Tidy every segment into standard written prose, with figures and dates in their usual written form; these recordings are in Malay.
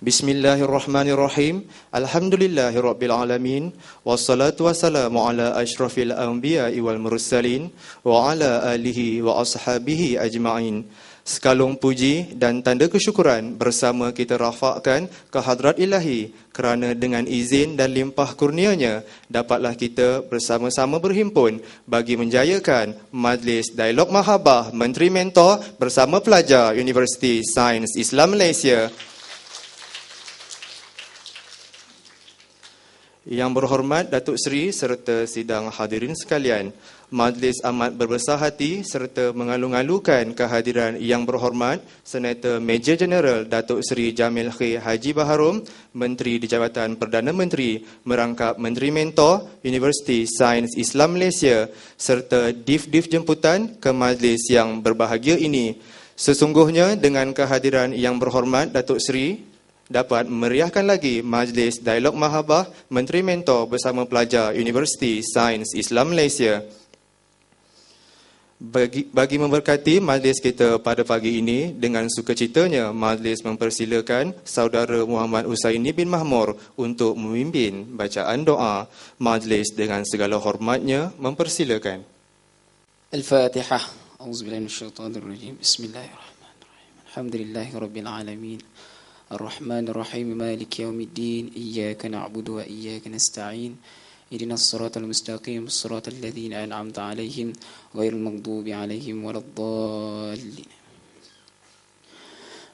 Bismillahirrahmanirrahim. Alhamdulillahirabbil alamin. Wassalatu wassalamu ala asyrafil anbiya'i wal mursalin wa ala alihi wa ashabihi ajma'in. Sekalung puji dan tanda kesyukuran bersama kita rafakkan ke hadrat ilahi kerana dengan izin dan limpah kurnianya dapatlah kita bersama-sama berhimpun bagi menjayakan Majlis Dialog Mahabah Menteri Mentor bersama pelajar Universiti Sains Islam Malaysia. Yang berhormat Datuk Seri serta sidang hadirin sekalian, majlis amat berbesar hati serta mengalu-alukan kehadiran yang berhormat Senator Major Jeneral Datuk Seri Jamil K. Haji Baharom, Menteri di Jabatan Perdana Menteri merangkap Menteri Mentor Universiti Sains Islam Malaysia serta div-div jemputan ke majlis yang berbahagia ini. Sesungguhnya dengan kehadiran yang berhormat Datuk Seri dapat memeriahkan lagi Majlis Dialog Mahabah Menteri Mentor bersama pelajar Universiti Sains Islam Malaysia. Bagi memberkati majlis kita pada pagi ini, dengan sukacitanya majlis mempersilakan Saudara Muhammad Husaini bin Mahmur untuk memimpin bacaan doa. Majlis dengan segala hormatnya mempersilakan. Al-Fatihah. Auzubillahi minasyaitonir rajim. Bismillahirrahmanirrahim. Alhamdulillahirabbil alamin. الرحمن الرحيم مالك يوم الدين إياك نعبد وإياك نستعين اهدنا الصراط المستقيم صراط الذين أنعمت عليهم غير المغضوب عليهم ولا الضالين.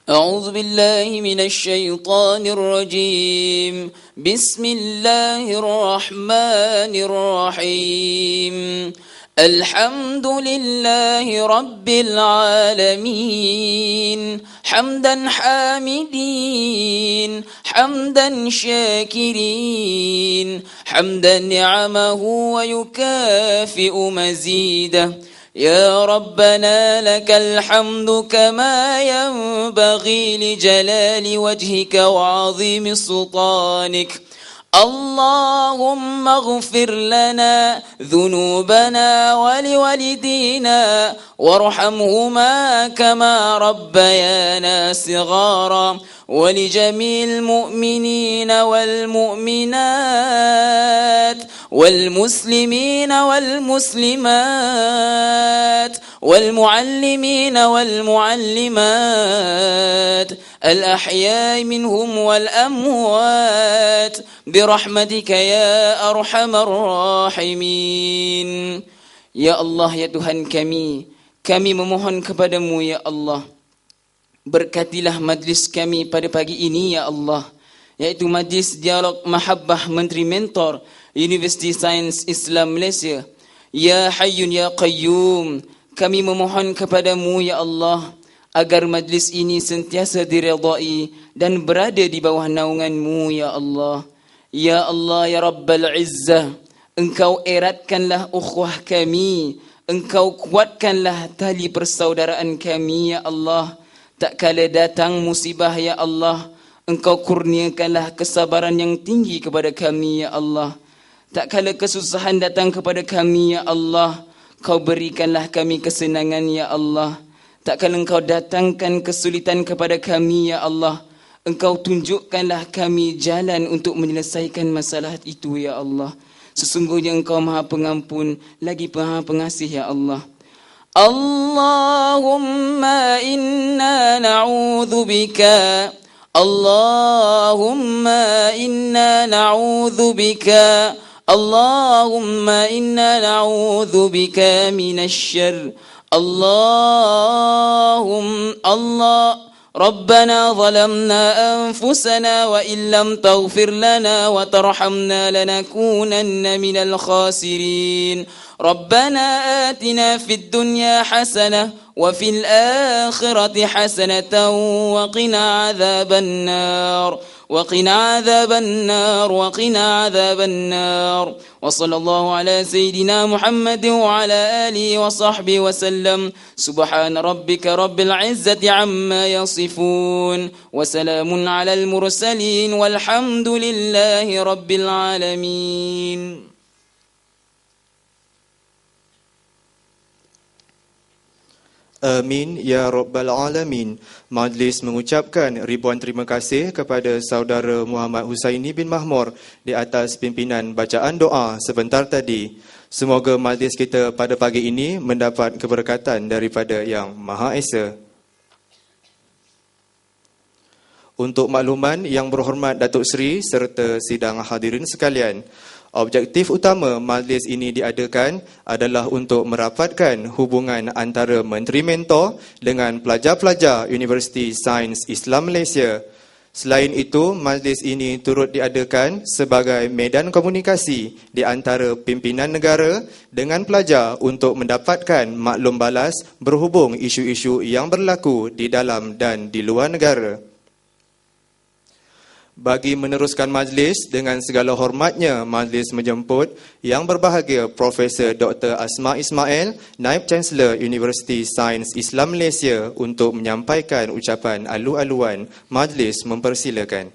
أعوذ بالله من الشيطان الرجيم بسم الله الرحمن الرحيم الحمد لله رب العالمين حمدا حامدين حمدا شاكرين حمدا نعمه ويكافئ مزيده يا ربنا لك الحمد كما ينبغي لجلال وجهك وعظيم سلطانك اللهم اغفر لنا ذنوبنا ولوالدينا وارحمهما كما ربيانا صغارا ولجميع المؤمنين والمؤمنات والمسلمين والمسلمات والمعلمين والمعلمات الأحياء منهم والأموات برحمتك يا أرحم الراحمين. Ya Allah, ya Tuhan kami memohon kepadamu ya Allah, berkatilah majlis kami pada pagi ini ya Allah, yaitu majlis dialog mahabbah Menteri Mentor Universiti Sains Islam Malaysia. Ya Hayyun ya Qayyum, kami memohon kepadamu ya Allah agar majlis ini sentiasa diredai dan berada di bawah naungan-Mu ya Allah. Ya Allah ya Rabbal Izzah, Engkau eratkanlah ukhuwah kami, Engkau kuatkanlah tali persaudaraan kami ya Allah. Tak kala datang musibah ya Allah, Engkau kurniakanlah kesabaran yang tinggi kepada kami ya Allah. Tak kala kesusahan datang kepada kami ya Allah, Kau berikanlah kami kesenangan ya Allah. Tak kala Engkau datangkan kesulitan kepada kami ya Allah, Engkau tunjukkanlah kami jalan untuk menyelesaikan masalah itu ya Allah. Sesungguhnya Engkau Maha Pengampun lagi Maha Pengasih ya Allah. Allahumma inna na'udzu bika, Allahumma inna na'udzu bika, Allahumma inna na'udzu bika minasy syarr. Allah ربنا ظلمنا أنفسنا وإن لم تغفر لنا وترحمنا لنكونن من الخاسرين ربنا آتنا في الدنيا حسنة وفي الآخرة حسنة وقنا عذاب النار وقنا عذاب النار وقنا عذاب النار وصلى الله على سيدنا محمد وعلى آله وصحبه وسلم سبحان ربك رب العزة عما يصفون وسلام على المرسلين والحمد لله رب العالمين. Amin ya rabbal alamin. Majlis mengucapkan ribuan terima kasih kepada saudara Muhammad Husaini bin Mahmur di atas pimpinan bacaan doa sebentar tadi. Semoga majlis kita pada pagi ini mendapat keberkatan daripada Yang Maha Esa. Untuk makluman Yang Berhormat Datuk Seri serta sidang hadirin sekalian, objektif utama majlis ini diadakan adalah untuk merapatkan hubungan antara Menteri Mentor dengan pelajar-pelajar Universiti Sains Islam Malaysia. Selain itu, majlis ini turut diadakan sebagai medan komunikasi di antara pimpinan negara dengan pelajar untuk mendapatkan maklum balas berhubung isu-isu yang berlaku di dalam dan di luar negara. Bagi meneruskan majlis, dengan segala hormatnya, majlis menjemput Yang Berbahagia Profesor Dr. Asma Ismail, Naib Chancellor Universiti Sains Islam Malaysia untuk menyampaikan ucapan alu-aluan. Majlis mempersilakan.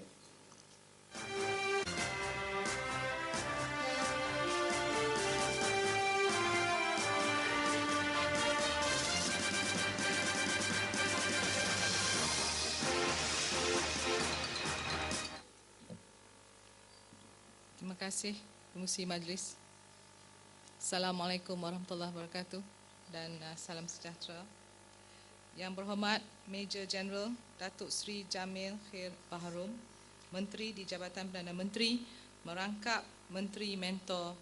Terima kasih Pengerusi Majlis. Assalamualaikum warahmatullahi wabarakatuh dan salam sejahtera. Yang Berhormat Major General Datuk Seri Jamil Khair Baharom, Menteri di Jabatan Perdana Menteri, merangkap Menteri Mentor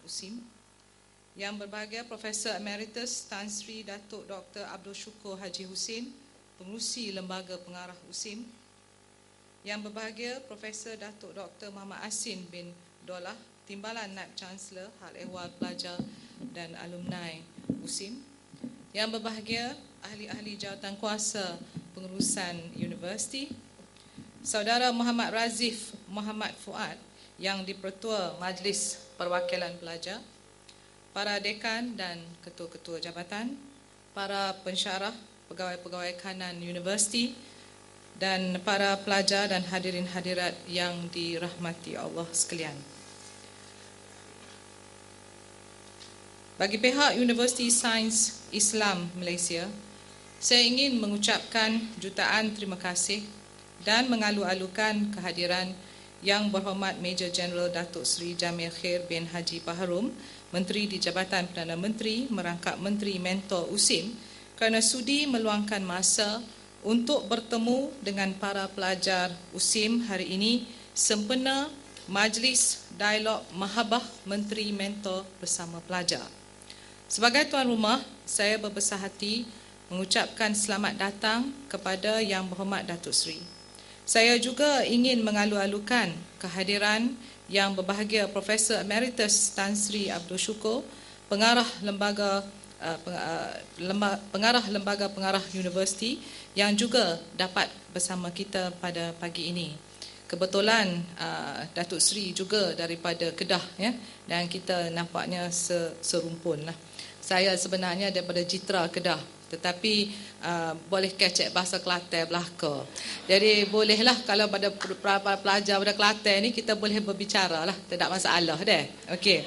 USIM. Yang Berbahagia Profesor Emeritus Tan Sri Datuk Dr. Abdul Syukur Haji Husin, Pengerusi Lembaga Pengarah USIM. Yang Berbahagia Profesor Datuk Dr. Muhammad Asin bin Dolah, Timbalan Naib Chancellor Hal Ehwal Pelajar dan Alumni USIM. Yang Berbahagia Ahli-Ahli Jawatan Kuasa Pengurusan Universiti, Saudara Muhammad Razif Muhammad Fuad yang di-Pertua Majlis Perwakilan Pelajar, para dekan dan ketua-ketua jabatan, para pensyarah pegawai-pegawai kanan universiti, dan para pelajar dan hadirin hadirat yang dirahmati Allah sekalian. Bagi pihak Universiti Sains Islam Malaysia, saya ingin mengucapkan jutaan terima kasih dan mengalu-alukan kehadiran Yang Berhormat Major General Datuk Seri Jamil Khair bin Haji Baharom, Menteri di Jabatan Perdana Menteri, merangkap Menteri Mentor USIM, kerana sudi meluangkan masa untuk bertemu dengan para pelajar USIM hari ini sempena Majlis Dialog Mahabah Menteri Mentor bersama pelajar. Sebagai tuan rumah, saya berbesar hati mengucapkan selamat datang kepada Yang Berhormat Datuk Seri. Saya juga ingin mengalu-alukan kehadiran Yang Berbahagia Profesor Emeritus Tan Sri Abdul Syukur, Pengarah Lembaga Pengarah Universiti yang juga dapat bersama kita pada pagi ini. Kebetulan Datuk Seri juga daripada Kedah, ya, dan kita nampaknya serumpun lah. Saya sebenarnya daripada Jitra Kedah, tetapi boleh kecek bahasa Kelantan belaka. Jadi bolehlah kalau pada pelajar pada Kelantan ni kita boleh berbicara lah, tidak masalah deh. Okey.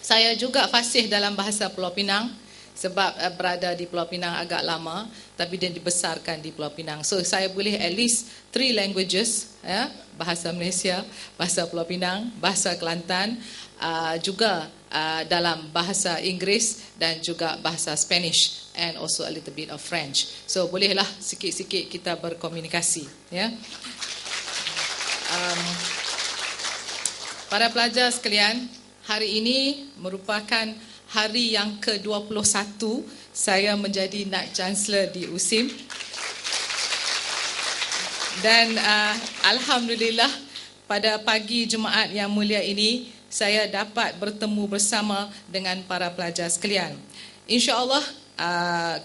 Saya juga fasih dalam bahasa Pulau Pinang sebab berada di Pulau Pinang agak lama, tapi dia dibesarkan di Pulau Pinang. So saya boleh at least 3 languages, ya, bahasa Malaysia, bahasa Pulau Pinang, bahasa Kelantan, juga dalam bahasa Inggeris dan juga bahasa Spanish and also a little bit of French. So bolehlah sikit-sikit kita berkomunikasi, ya. Para pelajar sekalian, hari ini merupakan hari yang ke-21 saya menjadi Naib Chancellor di USIM. Dan alhamdulillah pada pagi Jumaat yang mulia ini saya dapat bertemu bersama dengan para pelajar sekalian. InsyaAllah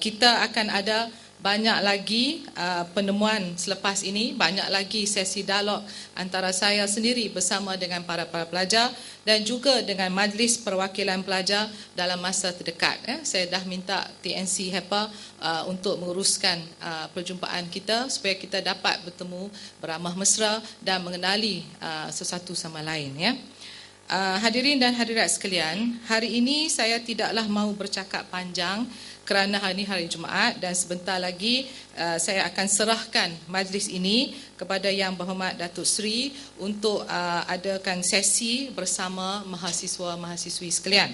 kita akan ada banyak lagi penemuan selepas ini, banyak lagi sesi dialog antara saya sendiri bersama dengan para pelajar dan juga dengan Majlis Perwakilan Pelajar dalam masa terdekat. Saya dah minta TNC HEPA untuk menguruskan perjumpaan kita supaya kita dapat bertemu beramah mesra dan mengenali sesuatu sama lain, ya. Hadirin dan hadirat sekalian, hari ini saya tidaklah mahu bercakap panjang kerana hari ini hari Jumaat dan sebentar lagi saya akan serahkan majlis ini kepada Yang Berhormat Datuk Seri untuk adakan sesi bersama mahasiswa-mahasiswi sekalian.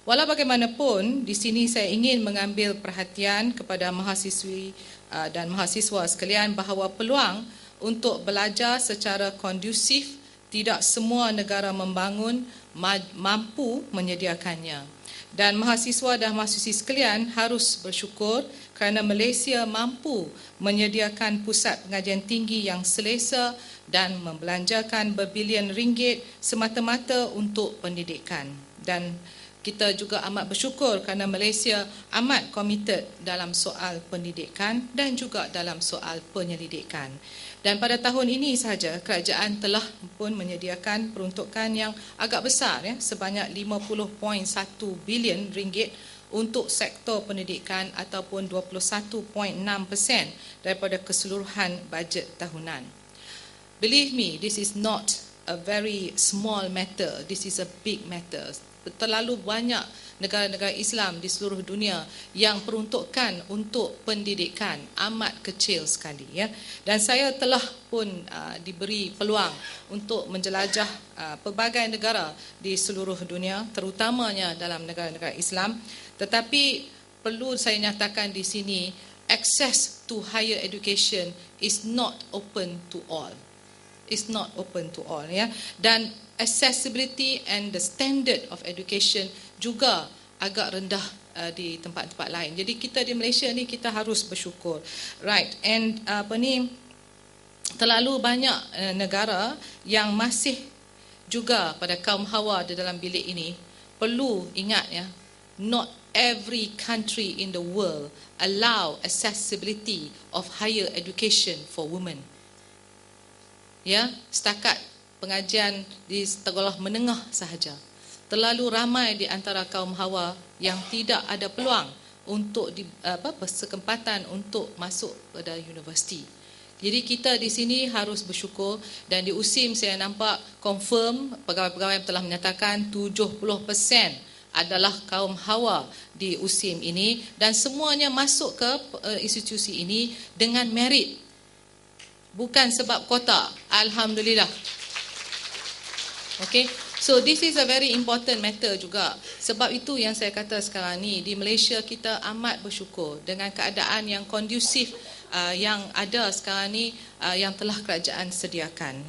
Walau bagaimanapun, di sini saya ingin mengambil perhatian kepada mahasiswi dan mahasiswa sekalian bahawa peluang untuk belajar secara kondusif tidak semua negara membangun mampu menyediakannya. Dan mahasiswa dan mahasiswi sekalian harus bersyukur kerana Malaysia mampu menyediakan pusat pengajian tinggi yang selesa dan membelanjakan berbilion ringgit semata-mata untuk pendidikan. Dan kita juga amat bersyukur kerana Malaysia amat komited dalam soal pendidikan dan juga dalam soal penyelidikan. Dan pada tahun ini sahaja kerajaan telah pun menyediakan peruntukan yang agak besar sebanyak 50.1 bilion ringgit untuk sektor pendidikan ataupun 21.6% daripada keseluruhan bajet tahunan. Believe me, this is not a very small matter, this is a big matter. Terlalu banyak negara-negara Islam di seluruh dunia yang peruntukan untuk pendidikan amat kecil sekali Dan saya telah pun diberi peluang untuk menjelajah pelbagai negara di seluruh dunia, terutamanya dalam negara-negara Islam. Tetapi perlu saya nyatakan di sini, access to higher education is not open to all. It's not open to all Dan accessibility and the standard of education juga agak rendah di tempat-tempat lain. Jadi kita di Malaysia ni kita harus bersyukur. Right. And terlalu banyak negara yang masih juga pada kaum hawa di dalam bilik ini. Perlu ingat not every country in the world allow accessibility of higher education for women. Setakat pengajian di sekolah menengah sahaja. Terlalu ramai di antara kaum hawa yang tidak ada peluang untuk berkesempatan untuk masuk pada universiti. Jadi kita di sini harus bersyukur dan di USIM saya nampak confirm pegawai-pegawai yang telah menyatakan 70% adalah kaum hawa di USIM ini dan semuanya masuk ke institusi ini dengan merit. Bukan sebab kota. Alhamdulillah. Okay. So this is a very important matter juga. Sebab itu yang saya kata sekarang ni di Malaysia kita amat bersyukur dengan keadaan yang kondusif yang ada sekarang ni yang telah kerajaan sediakan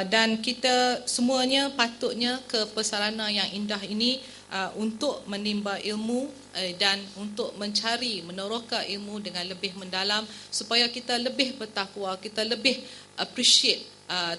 dan kita semuanya patutnya ke persarana yang indah ini untuk menimba ilmu dan untuk mencari meneroka ilmu dengan lebih mendalam supaya kita lebih bertakwa, kita lebih appreciate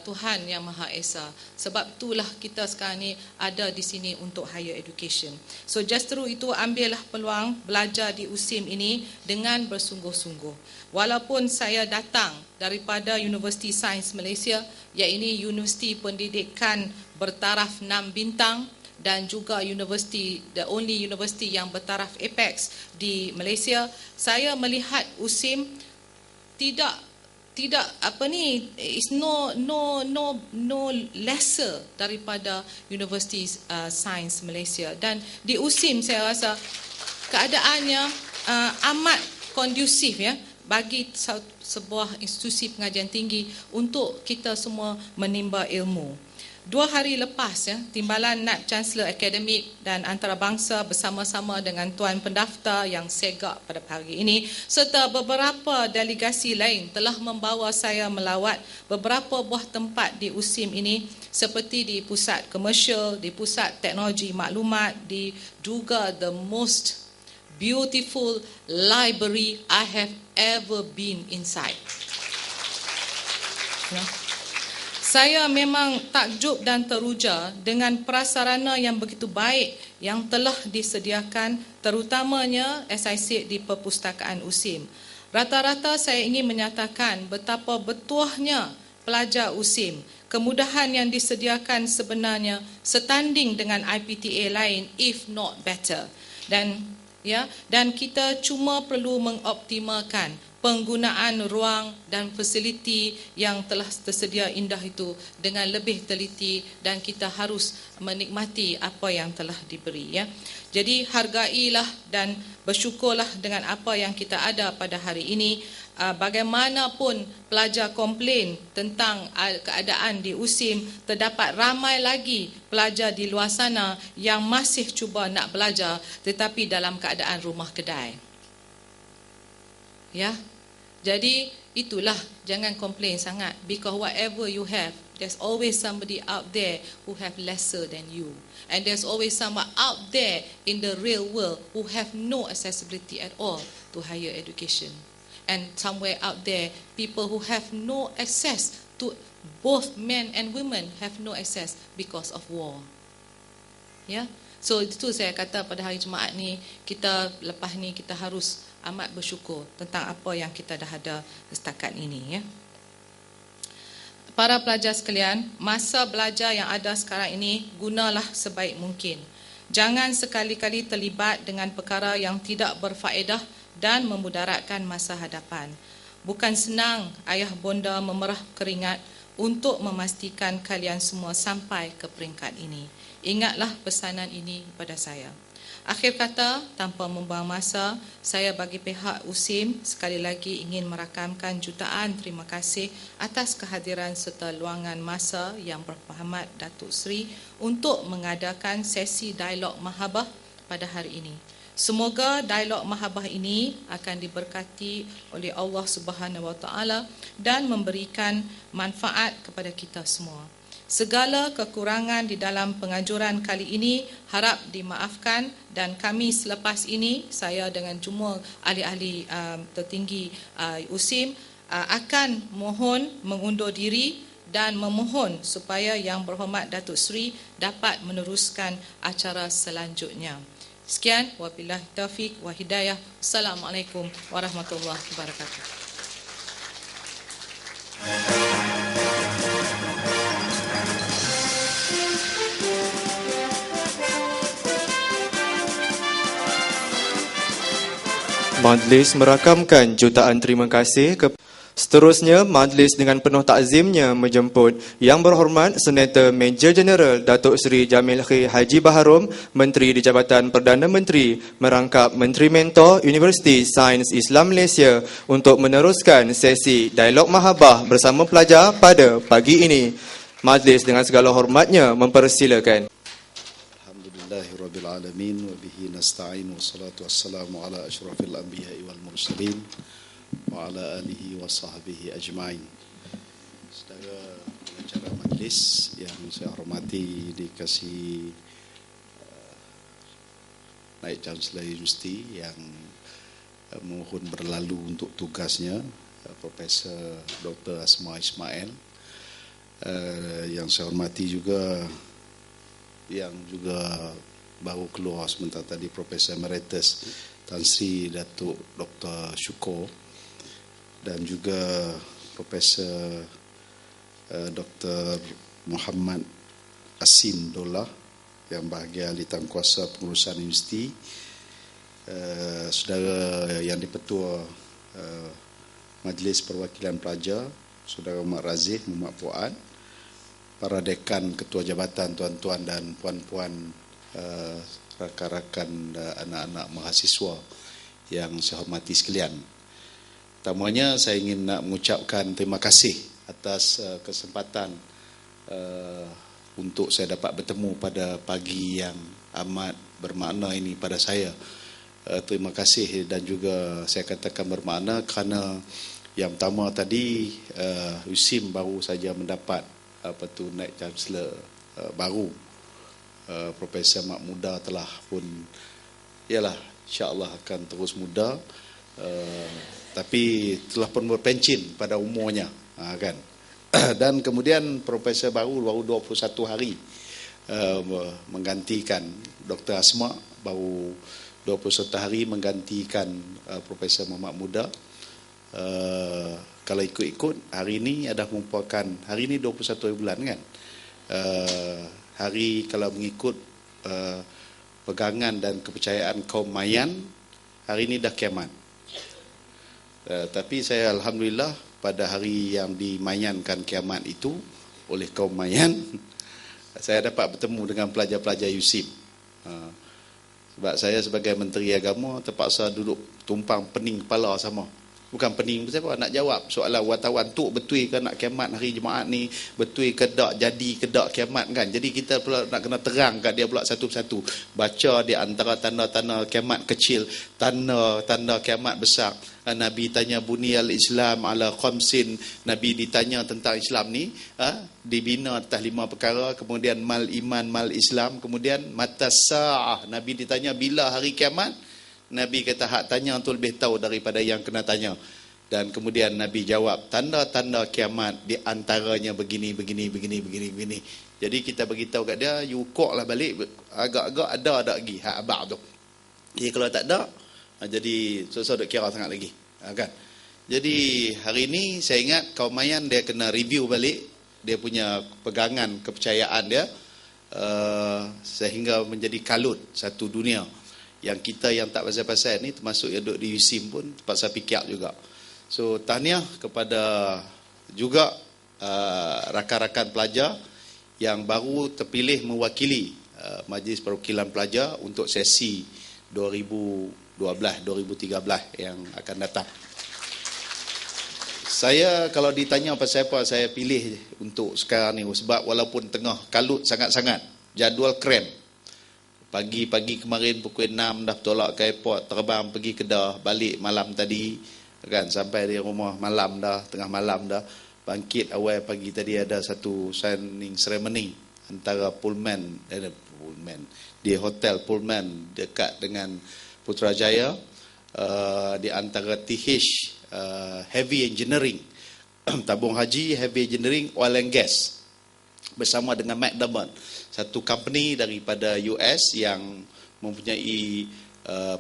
Tuhan Yang Maha Esa. Sebab itulah kita sekarang ni ada di sini untuk higher education. So justru itu ambillah peluang belajar di USIM ini dengan bersungguh-sungguh. Walaupun saya datang daripada Universiti Sains Malaysia, iaitu Universiti Pendidikan bertaraf 6 bintang dan juga universiti, the only university yang bertaraf Apex di Malaysia, saya melihat USIM tidak is no lesser daripada Universiti Sains Malaysia. Dan di USIM saya rasa keadaannya amat kondusif bagi sebuah institusi pengajian tinggi untuk kita semua menimba ilmu. 2 hari lepas Timbalan Naib Chancellor Akademik dan Antarabangsa bersama-sama dengan Tuan Pendaftar yang segak pada pagi ini serta beberapa delegasi lain telah membawa saya melawat beberapa buah tempat di USIM ini seperti di pusat komersial, di pusat teknologi maklumat, di juga the most beautiful library I have ever been inside. Saya memang takjub dan teruja dengan prasarana yang begitu baik yang telah disediakan, terutamanya as I said di perpustakaan USIM. Rata-rata saya ingin menyatakan betapa bertuahnya pelajar USIM. Kemudahan yang disediakan sebenarnya setanding dengan IPTA lain, if not better. Dan kita cuma perlu mengoptimalkan penggunaan ruang dan fasiliti yang telah tersedia indah itu dengan lebih teliti, dan kita harus menikmati apa yang telah diberi, ya. Jadi hargailah dan bersyukurlah dengan apa yang kita ada pada hari ini. Bagaimanapun pelajar komplain tentang keadaan di USIM, terdapat ramai lagi pelajar di luar sana yang masih cuba nak belajar tetapi dalam keadaan rumah kedai. Ya. Jadi itulah, jangan komplain sangat, because whatever you have, there's always somebody out there who have lesser than you. And there's always someone out there in the real world who have no accessibility at all to higher education. And somewhere out there, people who have no access to, both men and women have no access because of war. Ya, so itu saya kata pada hari Jumaat ni, kita lepas ni kita harus amat bersyukur tentang apa yang kita dah ada setakat ini, ya. Para pelajar sekalian, masa belajar yang ada sekarang ini gunalah sebaik mungkin. Jangan sekali-kali terlibat dengan perkara yang tidak berfaedah dan memudaratkan masa hadapan. Bukan senang ayah bonda memerah keringat untuk memastikan kalian semua sampai ke peringkat ini. Ingatlah pesanan ini pada saya. Akhir kata, tanpa membuang masa, saya bagi pihak USIM sekali lagi ingin merakamkan jutaan terima kasih atas kehadiran serta luangan masa yang berhormat Datuk Seri untuk mengadakan sesi dialog mahabah pada hari ini. Semoga dialog mahabah ini akan diberkati oleh Allah Subhanahu Wa Taala dan memberikan manfaat kepada kita semua. Segala kekurangan di dalam pengajuran kali ini harap dimaafkan, dan kami selepas ini, saya dengan jumlah ahli-ahli tertinggi USIM akan mohon mengundur diri dan memohon supaya Yang Berhormat Datuk Seri dapat meneruskan acara selanjutnya. Sekian, wabillahi taufiq wa hidayah. Assalamualaikum warahmatullahi wabarakatuh. Majlis merakamkan jutaan terima kasih Seterusnya, majlis dengan penuh takzimnya menjemput Yang Berhormat Senator Major Jeneral Datuk Seri Jamil K. Haji Baharom, Menteri di Jabatan Perdana Menteri, merangkap Menteri Mentor Universiti Sains Islam Malaysia untuk meneruskan sesi dialog mahabah bersama pelajar pada pagi ini. Majlis dengan segala hormatnya mempersilakan. Alhamdulillahirrabbilalamin wa bihi nasta'in wa salatu wassalamu ala ashrafil anbiya'i wal mursalin wa ala alihi wa sahbihi ajma'in. Saudara pengacara majlis yang saya hormati, dikasih Naib Chancellor Universiti yang mohon berlalu untuk tugasnya, Profesor Dr. Asma Ismail, yang saya hormati juga yang juga baru keluar sebentar tadi, Profesor Emeritus Tan Sri Datuk Dr. Syukur, dan juga Profesor Dr. Muhammad Asim Dollah yang bahagia ahli tangkuasa pengurusan universiti, saudara yang dipertua Majlis Perwakilan Pelajar, Saudara Muhammad Razif, Muhammad Fuad, para dekan, ketua jabatan, tuan-tuan dan puan-puan, rakan-rakan anak-anak mahasiswa yang saya hormati sekalian. Pertamanya saya ingin nak mengucapkan terima kasih atas kesempatan untuk saya dapat bertemu pada pagi yang amat bermakna ini pada saya. Terima kasih, dan juga saya katakan bermakna kerana yang pertama tadi USIM baru saja mendapat Naib Chancellor baru, Profesor Mak Muda telah pun, ialah insya-Allah akan terus muda, tapi telah pun berpencin pada umurnya, kan. Dan kemudian Profesor baru 21 hari menggantikan Dr. Asma, baru 21 hari menggantikan Profesor Muhammad Muda. Kalau ikut-ikut, hari ini adalah merupakan, hari ini 21 bulan kan, hari kalau mengikut pegangan dan kepercayaan kaum Mayan, hari ini dah kiamat. Tapi saya alhamdulillah pada hari yang dimayankan kiamat itu oleh kaum Mayan, saya dapat bertemu dengan pelajar-pelajar USIM. Sebab saya sebagai Menteri Agama terpaksa duduk tumpang pening kepala sama. Bukan pening, siapa nak jawab soalan wartawan tu betul ke nak kiamat hari Jumaat ni, betul ke tak, jadi ke tak kiamat kan. Jadi kita pula nak kena terang kat dia pula satu-satu. Baca di antara tanda-tanda kiamat kecil, tanda-tanda kiamat besar. Nabi tanya buniyal Islam ala khamsin. Nabi ditanya tentang Islam ni, dibina atas 5 perkara, kemudian mal iman, mal Islam, kemudian mata sa'ah. Nabi ditanya bila hari kiamat. Nabi kata hak tanya tu lebih tahu daripada yang kena tanya. Dan kemudian Nabi jawab tanda-tanda kiamat di antaranya begini. Jadi kita beritahu kat dia, you kok lah balik, agak-agak ada lagi hak abang tu. Jadi kalau tak ada, jadi susah duk kira sangat lagi, kan. Jadi hari ini saya ingat kaum Mayan dia kena review balik dia punya pegangan kepercayaan dia, sehingga menjadi kalut satu dunia. Yang kita yang tak pasal-pasal ni, termasuk yang duduk di USIM pun terpaksa fikir juga. So tahniah kepada juga rakan-rakan pelajar yang baru terpilih mewakili Majlis Perwakilan Pelajar untuk sesi 2012-2013 yang akan datang. Saya kalau ditanya pasal apa saya pilih untuk sekarang ni, sebab walaupun tengah kalut sangat-sangat, jadual krem. Pagi-pagi kemarin pukul 6 dah tolak ke airport, terbang pergi Kedah, balik malam tadi kan, sampai di rumah malam dah, tengah malam dah. Bangkit awal pagi tadi ada satu signing ceremony antara Pullman di hotel Pullman dekat dengan Putrajaya, di antara TH Heavy Engineering, tabung haji Heavy Engineering Oil and Gas bersama dengan McDermott, satu company daripada US yang mempunyai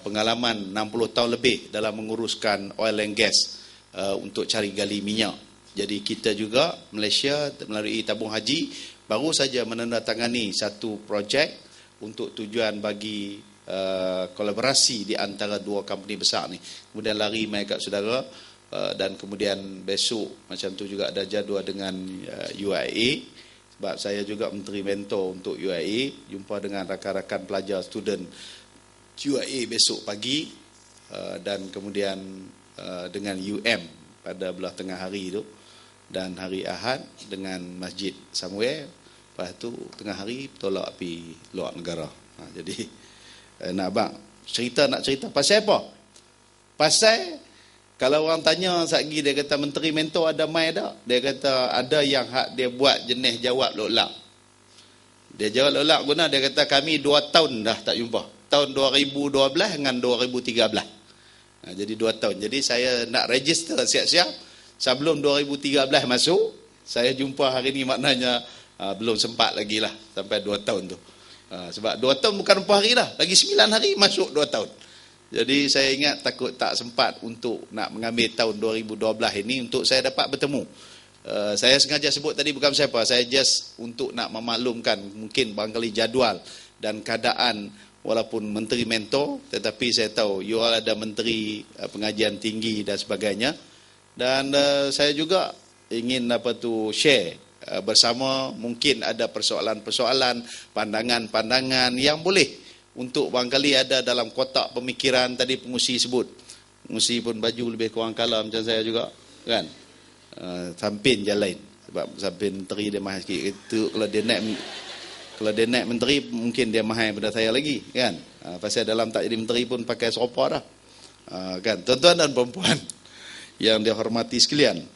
pengalaman 60 tahun lebih dalam menguruskan oil and gas untuk cari gali minyak. Jadi kita juga Malaysia melalui tabung haji baru saja menandatangani satu projek untuk tujuan bagi kolaborasi di antara dua company besar ni. Kemudian lari mai kat saudara, dan kemudian besok macam tu juga ada jadual dengan UIA. Sebab saya juga menteri mentor untuk UIA, jumpa dengan rakan-rakan pelajar student UIA besok pagi, dan kemudian dengan UM pada belah tengah hari tu, dan hari Ahad dengan Masjid somewhere. Lepas tu tengah hari tolak pergi luar negara. Jadi nak cerita pasal apa? Pasal kalau orang tanya satgi, dia kata menteri mentor ada mai tak? Dia kata ada yang hak dia buat jenis jawab lolak. Dia jawab lolak guna, dia kata kami 2 tahun dah tak jumpa. Tahun 2012 dengan 2013. Jadi 2 tahun. Jadi saya nak register siap-siap sebelum 2013 masuk. Saya jumpa hari ni maknanya belum sempat lagi lah sampai 2 tahun tu. Sebab 2 tahun bukan 4 hari dah. Lagi 9 hari masuk 2 tahun. Jadi saya ingat takut tak sempat untuk nak mengambil tahun 2012 ini untuk saya dapat bertemu. Saya sengaja sebut tadi bukan siapa, saya just untuk nak memaklumkan mungkin barangkali jadual dan keadaan walaupun menteri mentor, tetapi saya tahu you all ada menteri pengajian tinggi dan sebagainya. Dan saya juga ingin share bersama, mungkin ada persoalan-persoalan, pandangan-pandangan yang boleh untuk barangkali ada dalam kotak pemikiran tadi pengusi sebut. Pengusi pun baju lebih kurang kalah macam saya juga, kan? Sampin je lain. Sebab sampin menteri dia mahal sikit. Itu kalau dia naik menteri mungkin dia mahal daripada saya lagi, kan? Pasal dalam tak jadi menteri pun pakai serupa dah. Kan? Tuan-tuan dan perempuan yang dihormati sekalian,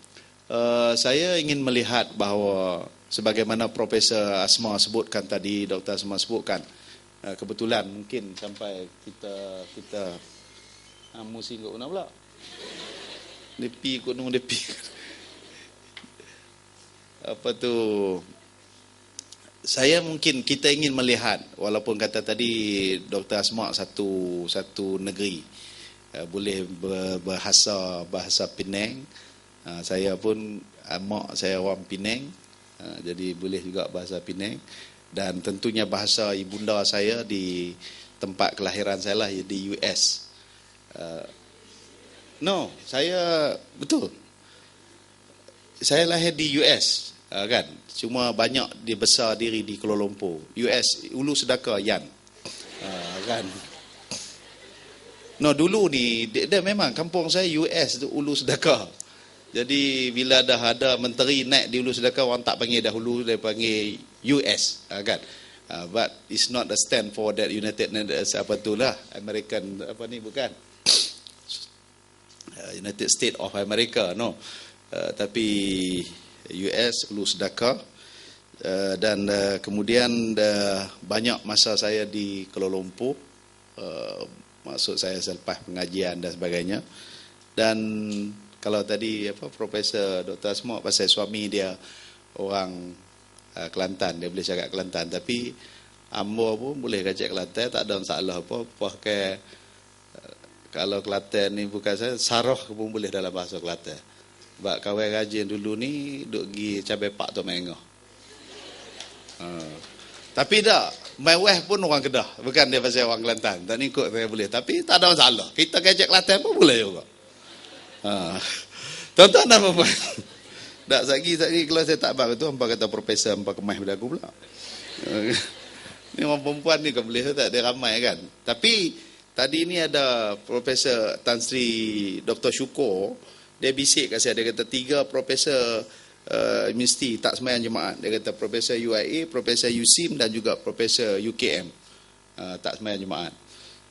saya ingin melihat bahawa sebagaimana Profesor Asma sebutkan tadi, Dr. Asma sebutkan, kebetulan mungkin sampai kita musim kat mana pula? Depi gunung depi. Apa tu? Saya mungkin kita ingin melihat, walaupun kata tadi Dr. Asma satu negeri boleh bahasa Penang. Saya pun mak saya orang Penang, jadi boleh juga bahasa Penang. Dan tentunya bahasa ibunda saya di tempat kelahiran saya lah di US. No, saya betul. Saya lahir di US, kan. Cuma banyak dia besar diri di Kuala Lumpur. US, Ulu Sedaka, Yan. Kan. No, dulu ni dia memang kampung saya US tu Ulu Sedaka. Jadi bila dah ada menteri naik di Ulu Sedaka, orang tak panggil dahulu, dia panggil US, kan. But it's not a stand for that United Nations apa tu lah, American apa ni, bukan. United States of America, no. Tapi US Ulu Sedaka. Dan kemudian banyak masa saya di Kuala Lumpur, maksud saya selepas pengajian dan sebagainya. Dan kalau tadi Profesor Dr. Asma pasal suami dia orang Kelantan, dia boleh cakap Kelantan, tapi Ambo pun boleh cakap Kelantan, tak ada masalah apa. Pakai kalau Kelantan ni bukan saya, Saroh pun boleh dalam bahasa Kelantan. Sebab kawan rajin dulu ni duk pergi cabai pak tu mengah. Tapi tak, my wife pun orang Kedah, bukan dia pasal orang Kelantan. Tak ikut saya boleh, tapi tak ada masalah. Kita kecek Kelantan pun boleh juga. Tuan-tuan dan puan-puan. Tak sagi kalau saya tak bang tu, hampa kata profesor hampa kemah pada aku pula. Ni orang perempuan ni kan boleh tak, dia ramai kan. Tapi tadi ni ada Profesor Tan Sri Dr. Syukur, dia bisik kat saya, dia kata 3 profesor mesti tak sembahyang jemaat. Dia kata Profesor UIA, Profesor USIM dan juga Profesor UKM tak sembahyang jemaat.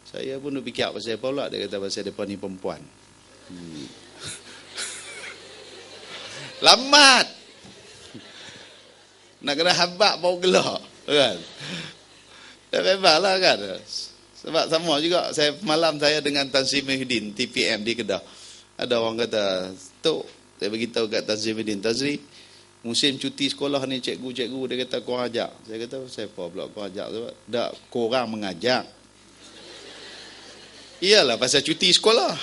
Saya pun fikir pasal apa pula, dia kata pasal depa ni perempuan. Lambat. Nak kena habak baru gelak, kan. Dah bebaslah kan. Sebab sama juga saya malam saya dengan Tan Sri Muhyiddin TPM di Kedah. Ada orang kata, "Tok, saya beritahu kat Tan Sri Muhyiddin, Tan Sri, musim cuti sekolah ni cikgu-cikgu dia kata kau ajak." Saya kata, "Siapa pula kau ajak?" Sebab dak korang mengajak. Iyalah pasal cuti sekolah.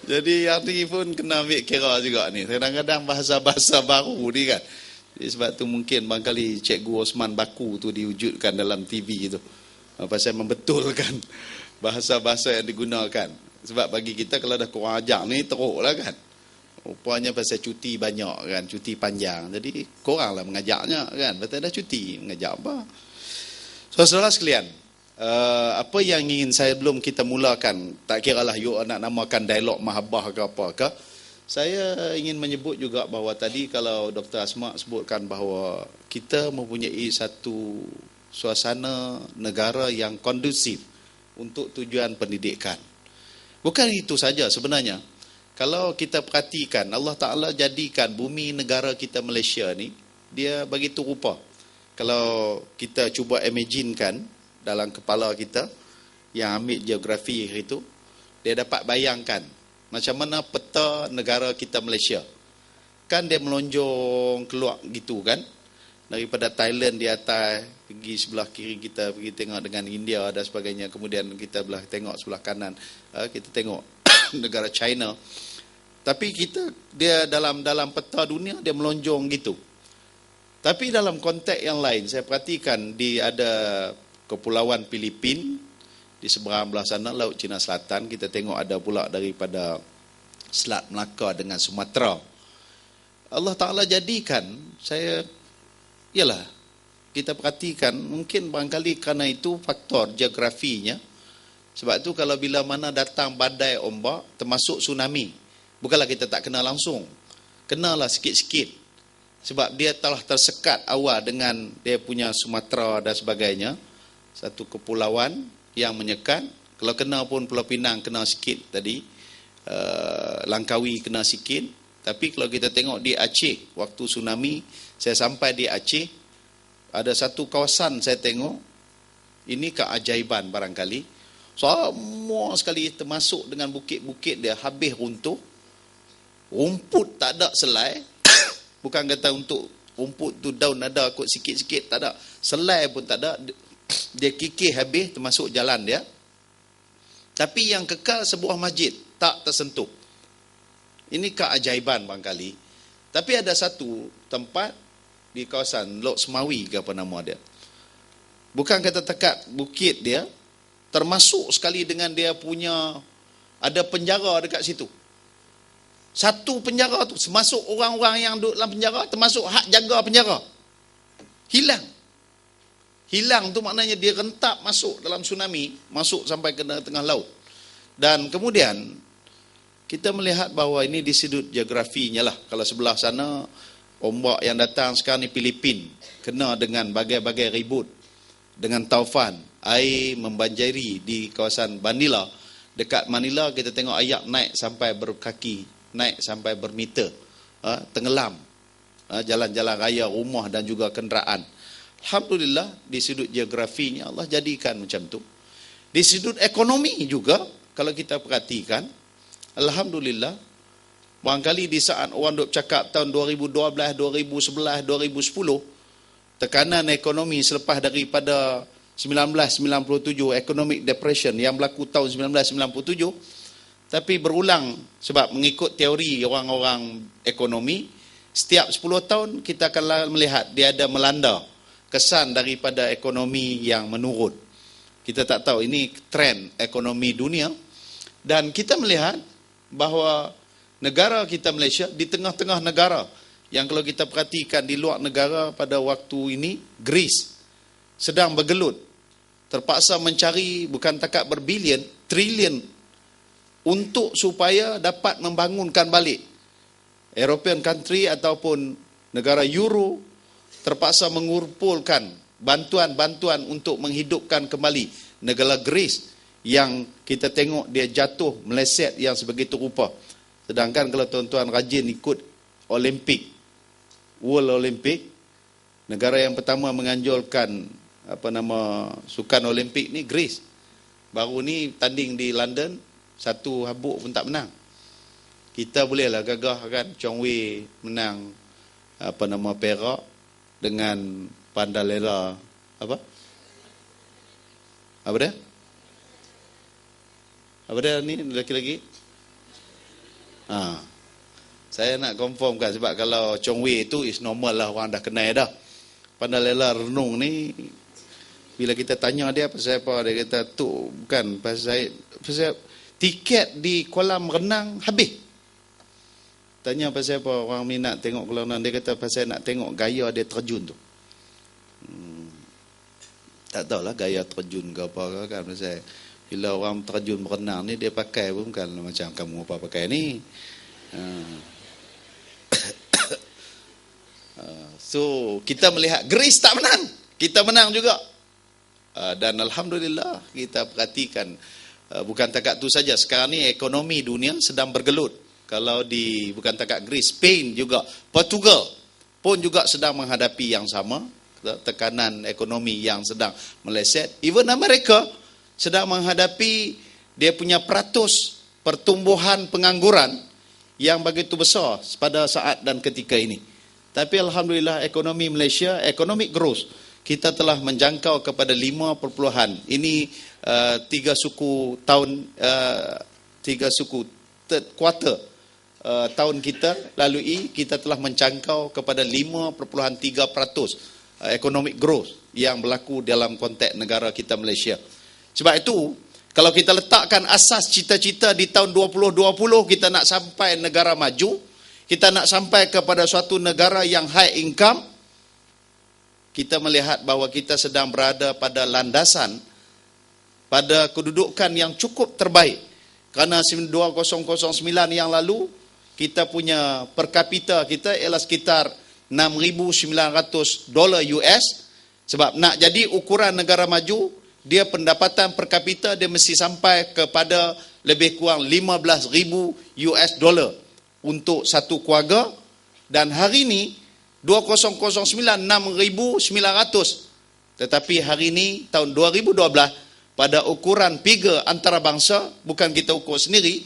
Jadi yang ni pun kena ambil kira juga ni. Kadang-kadang bahasa-bahasa baru ni kan. Jadi sebab tu mungkin barangkali Cikgu Osman Baku tu diwujudkan dalam TV tu. Pasal membetulkan bahasa-bahasa yang digunakan. Sebab bagi kita kalau dah korang ajak ni teruk lah kan. Rupanya pasal cuti banyak kan, cuti panjang. Jadi korang lah mengajaknya kan. Betul dah cuti, mengajak apa. Saudara sekalian, apa yang ingin saya belum kita mulakan, tak kiralah you nak namakan dialog mahabbah ke apa ke, saya ingin menyebut juga bahawa tadi kalau Dr. Asma sebutkan bahawa kita mempunyai satu suasana negara yang kondusif untuk tujuan pendidikan. Bukan itu saja sebenarnya. Kalau kita perhatikan, Allah Ta'ala jadikan bumi negara kita Malaysia ni, dia begitu rupa. Kalau kita cuba imaginekan dalam kepala kita yang ambil geografi itu, dia dapat bayangkan macam mana peta negara kita Malaysia. Kan dia melonjong keluar gitu kan, daripada Thailand di atas, pergi sebelah kiri kita pergi tengok dengan India dan sebagainya, kemudian kita belah tengok sebelah kanan, kita tengok negara China. Tapi kita, dia dalam peta dunia dia melonjong gitu. Tapi dalam konteks yang lain, saya perhatikan di ada Kepulauan Filipin di seberang belah sana, Laut Cina Selatan. Kita tengok ada pula daripada Selat Melaka dengan Sumatera. Allah Ta'ala jadikan, kita perhatikan, mungkin barangkali kerana itu faktor geografinya. Sebab tu kalau bila mana datang badai ombak, termasuk tsunami, bukanlah kita tak kenal langsung, kenalah sikit-sikit. Sebab dia telah tersekat awal dengan dia punya Sumatera dan sebagainya. Satu kepulauan yang menyekat. Kalau kena pun Pulau Pinang kena sikit tadi, Langkawi kena sikit. Tapi kalau kita tengok di Aceh, waktu tsunami, saya sampai di Aceh, ada satu kawasan saya tengok, ini keajaiban barangkali, semua sekali termasuk dengan bukit-bukit dia habis runtuh, rumput tak ada selai. Bukan kata untuk rumput tu daun ada kot sikit-sikit, tak ada, selai pun tak ada. Dia kikir habis, termasuk jalan dia. Tapi yang kekal sebuah masjid tak tersentuh. Ini keajaiban barangkali. Tapi ada satu tempat di kawasan Lok Semawi ke apa nama dia, bukan kata tekat bukit dia, termasuk sekali dengan dia punya ada penjara dekat situ. Satu penjara tu, termasuk orang-orang yang duduk dalam penjara, termasuk hak jaga penjara. Hilang. Hilang tu maknanya dia rentap masuk dalam tsunami, masuk sampai ke tengah laut. Dan kemudian kita melihat bahawa ini di sudut geografinya lah. Kalau sebelah sana, ombak yang datang sekarang ni Filipin, kena dengan bagai-bagai ribut. Dengan taufan, air membanjiri di kawasan Manila. Dekat Manila kita tengok air naik sampai berkaki, naik sampai bermeter, tenggelam jalan-jalan raya, rumah dan juga kenderaan. Alhamdulillah di sudut geografinya Allah jadikan macam tu. Di sudut ekonomi juga kalau kita perhatikan, alhamdulillah, barangkali di saat orang duk cakap tahun 2012, 2011, 2010, tekanan ekonomi selepas daripada 1997, economic depression yang berlaku tahun 1997, tapi berulang sebab mengikut teori orang-orang ekonomi, setiap 10 tahun kita akan melihat dia ada melanda kesan daripada ekonomi yang menurun. Kita tak tahu ini trend ekonomi dunia, dan kita melihat bahawa negara kita Malaysia di tengah-tengah negara yang kalau kita perhatikan di luar negara pada waktu ini, Greece sedang bergelut, terpaksa mencari bukan takat berbilion, trilion untuk supaya dapat membangunkan balik. European country ataupun negara Euro terpaksa mengumpulkan bantuan-bantuan untuk menghidupkan kembali negara Greece yang kita tengok dia jatuh meleset yang sebegitu rupa. Sedangkan kalau tuan-tuan rajin ikut Olimpik, World Olympic, negara yang pertama menganjurkan sukan Olimpik ni Greece. Baru ni tanding di London, satu habuk pun tak menang. Kita bolehlah gagah kan, Chong Wei menang perak dengan Pandalela apa dia? Apa dia ni lagi-lagi? Saya nak confirmkan sebab kalau Chong Wei itu is normal lah, orang dah kenal dah. Pandalela renung ni bila kita tanya dia pasal apa, dia kata tu bukan pasal tiket di kolam renang habis. Tanya pasal apa, orang minat tengok kolam renang, dia kata pasal nak tengok gaya dia terjun tu. Tak tahulah gaya terjun ke apa kan, pasal bila orang terjun berenang ni dia pakai pun bukan macam kamu apa pakai ni. So kita melihat Greece tak menang, kita menang juga. Dan alhamdulillah kita perhatikan bukan takat tu saja, sekarang ni ekonomi dunia sedang bergelut. Kalau di bukan takat Greece, Spain juga, Portugal pun juga sedang menghadapi yang sama, tekanan ekonomi yang sedang meleset. Even Amerika sedang menghadapi dia punya peratus pertumbuhan pengangguran yang begitu besar pada saat dan ketika ini. Tapi alhamdulillah ekonomi Malaysia, economic growth, kita telah menjangkau kepada 5%. Ini 3 suku tahun, 3 suku third quarter tahun kita lalui, kita telah menjangkau kepada 5.3% economic growth yang berlaku dalam konteks negara kita Malaysia. Sebab itu, kalau kita letakkan asas cita-cita di tahun 2020, kita nak sampai negara maju, kita nak sampai kepada suatu negara yang high income, kita melihat bahawa kita sedang berada pada landasan, pada kedudukan yang cukup terbaik. Kerana 2009 yang lalu, kita punya per kapita kita ialah sekitar $6,900 US. Sebab nak jadi ukuran negara maju, dia pendapatan per kapita dia mesti sampai kepada lebih kurang $15,000 US untuk satu keluarga. Dan hari ini 2009 $6,900. Tetapi hari ini tahun 2012 pada ukuran piga antarabangsa, bukan kita ukur sendiri,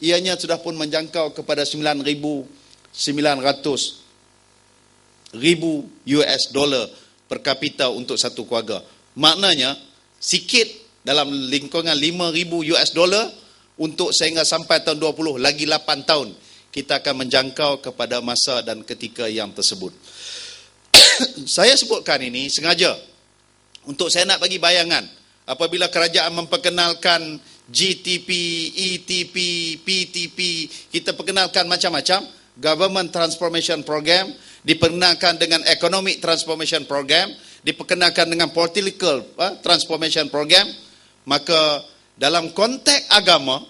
ianya sudah pun menjangkau kepada $9,900 US per kapita untuk satu keluarga. Maknanya sikit dalam lingkungan $5,000 US untuk sehingga sampai tahun 20, lagi 8 tahun kita akan menjangkau kepada masa dan ketika yang tersebut. Saya sebutkan ini sengaja untuk saya nak bagi bayangan apabila kerajaan memperkenalkan GTP, ETP, PTP, kita perkenalkan macam-macam. Government Transformation Program, diperkenalkan dengan Economic Transformation Program, diperkenalkan dengan Political Transformation Program. Maka dalam konteks agama,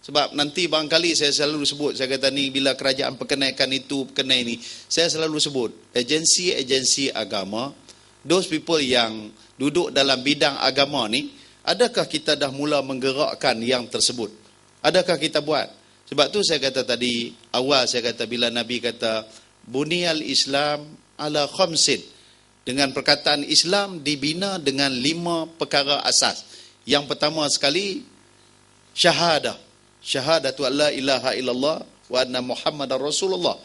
sebab nanti barangkali saya selalu sebut, saya kata ni bila kerajaan perkenalkan itu, perkenal ini, saya selalu sebut agensi-agensi agama, those people yang duduk dalam bidang agama ni, adakah kita dah mula menggerakkan yang tersebut? Adakah kita buat? Sebab tu saya kata tadi, awal saya kata bila Nabi kata, Buniyal Islam ala khamsin. Dengan perkataan Islam dibina dengan 5 perkara asas. Yang pertama sekali, syahadah. Syahadatu la ilaha illallah wa anna Muhammadar Rasulullah.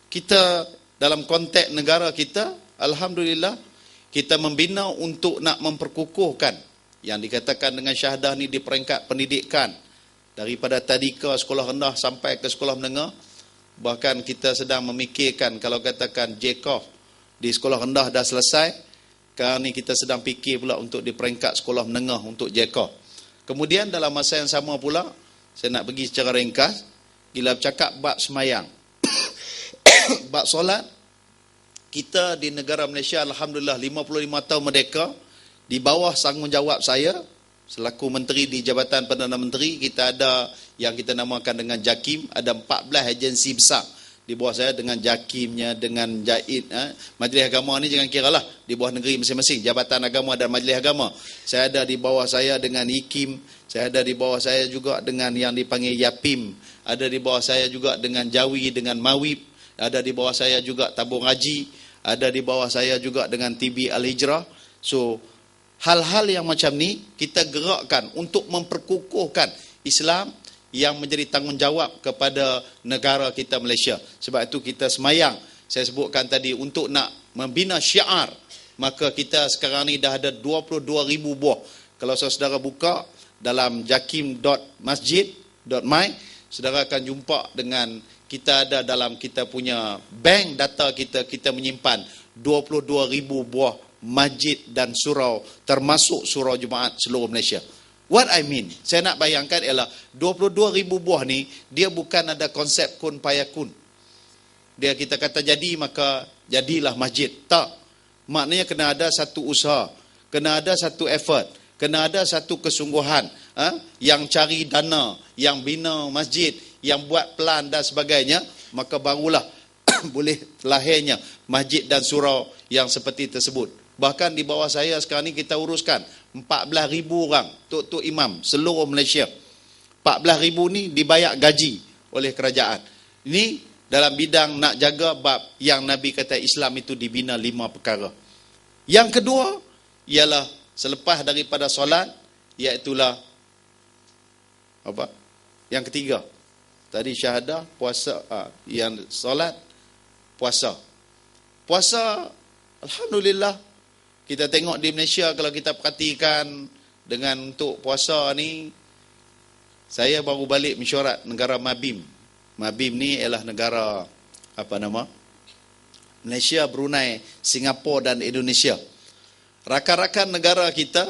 Kita dalam konteks negara kita, alhamdulillah, kita membina untuk nak memperkukuhkan yang dikatakan dengan syahadah ni di peringkat pendidikan, daripada tadika sekolah rendah sampai ke sekolah menengah. Bahkan kita sedang memikirkan, kalau katakan JKOF di sekolah rendah dah selesai, sekarang ni kita sedang fikir pula untuk di peringkat sekolah menengah untuk JKOF. Kemudian dalam masa yang sama pula, saya nak pergi secara ringkas, bila bercakap bab semayang, bab solat, kita di negara Malaysia, alhamdulillah 55 tahun merdeka, di bawah tanggungjawab saya, selaku menteri di Jabatan Perdana Menteri, kita ada yang kita namakan dengan JAKIM, ada 14 agensi besar di bawah saya dengan JAKIMnya, dengan JAID. Majlis Agama ni jangan kira lah, di bawah negeri masing-masing, Jabatan Agama dan Majlis Agama. Saya ada di bawah saya dengan IKIM, saya ada di bawah saya juga dengan yang dipanggil YAPIM, ada di bawah saya juga dengan JAWI, dengan MAWIP, ada di bawah saya juga Tabung Haji, ada di bawah saya juga dengan TB Al-Hijrah. So, hal-hal yang macam ni kita gerakkan untuk memperkukuhkan Islam yang menjadi tanggungjawab kepada negara kita Malaysia. Sebab itu kita semayang, saya sebutkan tadi, untuk nak membina syiar, maka kita sekarang ni dah ada 22,000 buah. Kalau saudara buka dalam jakim.masjid.my, saudara akan jumpa dengan kita ada dalam kita punya bank data kita menyimpan 22,000 buah masjid dan surau, termasuk surau Jumaat seluruh Malaysia. What I mean, saya nak bayangkan ialah 22,000 buah ni, dia bukan ada konsep kun payakun. Dia kita kata jadi, maka jadilah masjid. Tak. Maknanya kena ada satu usaha, kena ada satu effort, kena ada satu kesungguhan, yang cari dana, yang bina masjid, yang buat plan dan sebagainya, maka barulah boleh lahirnya masjid dan surau yang seperti tersebut. Bahkan di bawah saya sekarang ni kita uruskan 14,000 orang, tok-tok imam seluruh Malaysia. 14,000 ni dibayar gaji oleh kerajaan. Ini dalam bidang nak jaga bab yang Nabi kata Islam itu dibina 5 perkara. Yang kedua ialah selepas daripada solat, iaitulah apa? Yang ketiga. Tadi syahadah, puasa, yang solat, puasa. Puasa, alhamdulillah, kita tengok di Malaysia, kalau kita perhatikan dengan untuk puasa ni, saya baru balik mesyuarat negara Mabim. Mabim ni ialah negara, apa nama? Malaysia, Brunei, Singapura dan Indonesia. Rakan-rakan negara kita,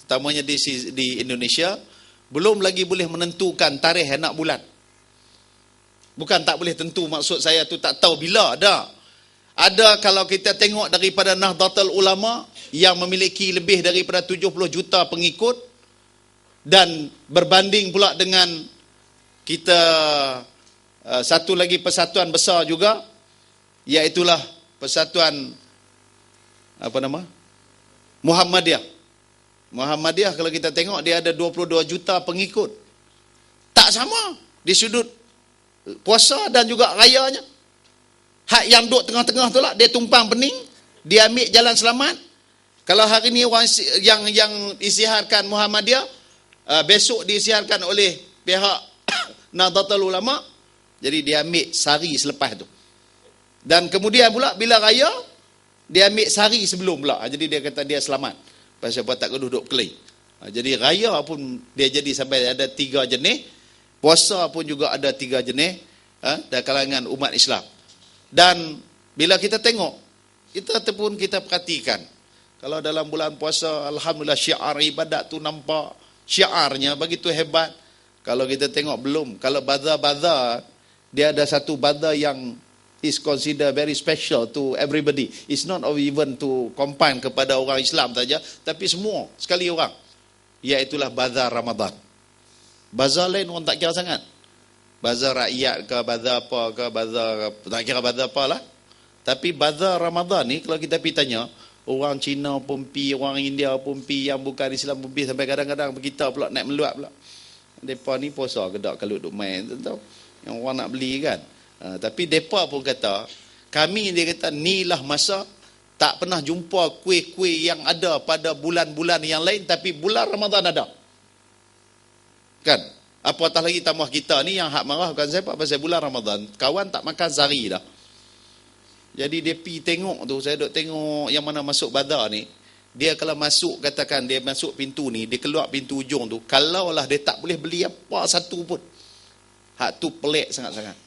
terutamanya di Indonesia, belum lagi boleh menentukan tarikh anak bulan. Bukan tak boleh tentu, maksud saya tu tak tahu bila ada. Ada kalau kita tengok daripada Nahdlatul Ulama yang memiliki lebih daripada 70 juta pengikut, dan berbanding pula dengan kita satu lagi persatuan besar juga, iaitulah persatuan apa nama? Muhammadiyah. Muhammadiyah kalau kita tengok dia ada 22 juta pengikut. Tak sama di sudut puasa dan juga rayanya. Hak yang duduk tengah-tengah tu lah, dia tumpang pening, dia ambil jalan selamat. Kalau hari ni orang yang disiharkan Muhammadiyah, besok disiharkan oleh pihak Nahdlatul Ulama, jadi dia ambil sehari selepas tu. Dan kemudian pula bila raya, dia ambil sehari sebelum pula. Jadi dia kata dia selamat. Pasal apa tak duduk kelai. Jadi raya pun dia jadi sampai ada 3 jenis, puasa pun juga ada 3 jenis dalam kalangan umat Islam. Dan bila kita tengok, kita perhatikan, kalau dalam bulan puasa, alhamdulillah syiar ibadat tu nampak, syiarnya begitu hebat. Kalau kita tengok belum, kalau bazar-bazar, dia ada satu bazar yang is considered very special to everybody. It's not even to confine kepada orang Islam saja, tapi semua sekali orang. Iaitulah bazar Ramadan. Bazar lain orang tak kira sangat. Bazar rakyat ke, bazar apa ke, bazar tak kira bazar apa lah. Tapi bazar Ramadan ni kalau kita pergi tanya, orang Cina pun pi, orang India pun pi, yang bukan Islam pun pi, sampai kadang-kadang kita pula naik meluap pula. Depa ni puasa kedak kalau duk main tu tahu. Yang orang nak beli kan. Tapi depa pun kata, kami dia kata inilah masa tak pernah jumpa kuih-kuih yang ada pada bulan-bulan yang lain, tapi bulan Ramadan ada. Kan? Apatah lagi tambah kita ni yang hak marah bukan saya pasal bulan Ramadan. Kawan tak makan sehari dah. Jadi dia pergi tengok tu, saya duk tengok yang mana masuk bazar ni. Dia kalau masuk, katakan dia masuk pintu ni, dia keluar pintu ujung tu, kalaulah dia tak boleh beli apa satu pun. Hak tu pelik sangat-sangat.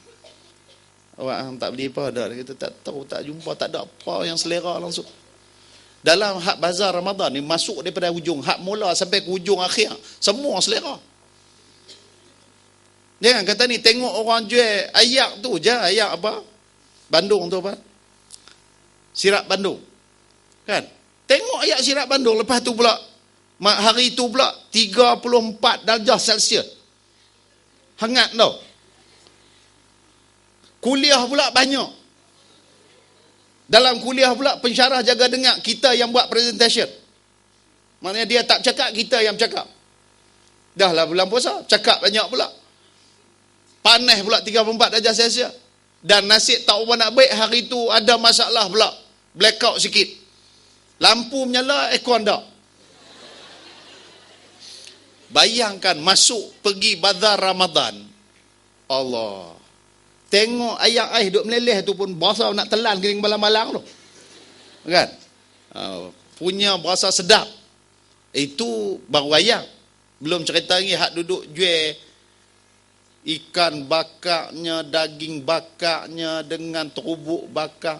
Orang tak beli apa dah, dia kata tak tahu, tak jumpa, tak ada apa yang selera langsung. Dalam hak bazar Ramadan ni, masuk daripada ujung, hak mula sampai ke ujung akhir, semua selera. Jangan kata ni tengok orang jual ayak tu je, ayak apa? Bandung tu apa? Sirap Bandung. Kan? Tengok ayak sirap Bandung, lepas tu pula hari tu pula 34 darjah Celsius. Hangat tau. Kuliah pula banyak. Dalam kuliah pula pensyarah jaga dengar kita yang buat presentation. Maknanya dia tak cakap, kita yang cakap. Dah lah bulan puasa, cakap banyak pula. Panas pula 34 darjah Celsius. Dan nasib tak apa nak baik, hari tu ada masalah pula. Blackout sikit. Lampu menyala, aircon tak. Bayangkan masuk pergi bazar Ramadan. Allah. Tengok ayak air duk meleleh tu pun berasa nak telan kering malang-malang tu. Kan? Punya berasa sedap. Itu baru ayak. Belum cerita lagi hak duduk jual ikan bakarnya, daging bakarnya dengan terubuk bakar.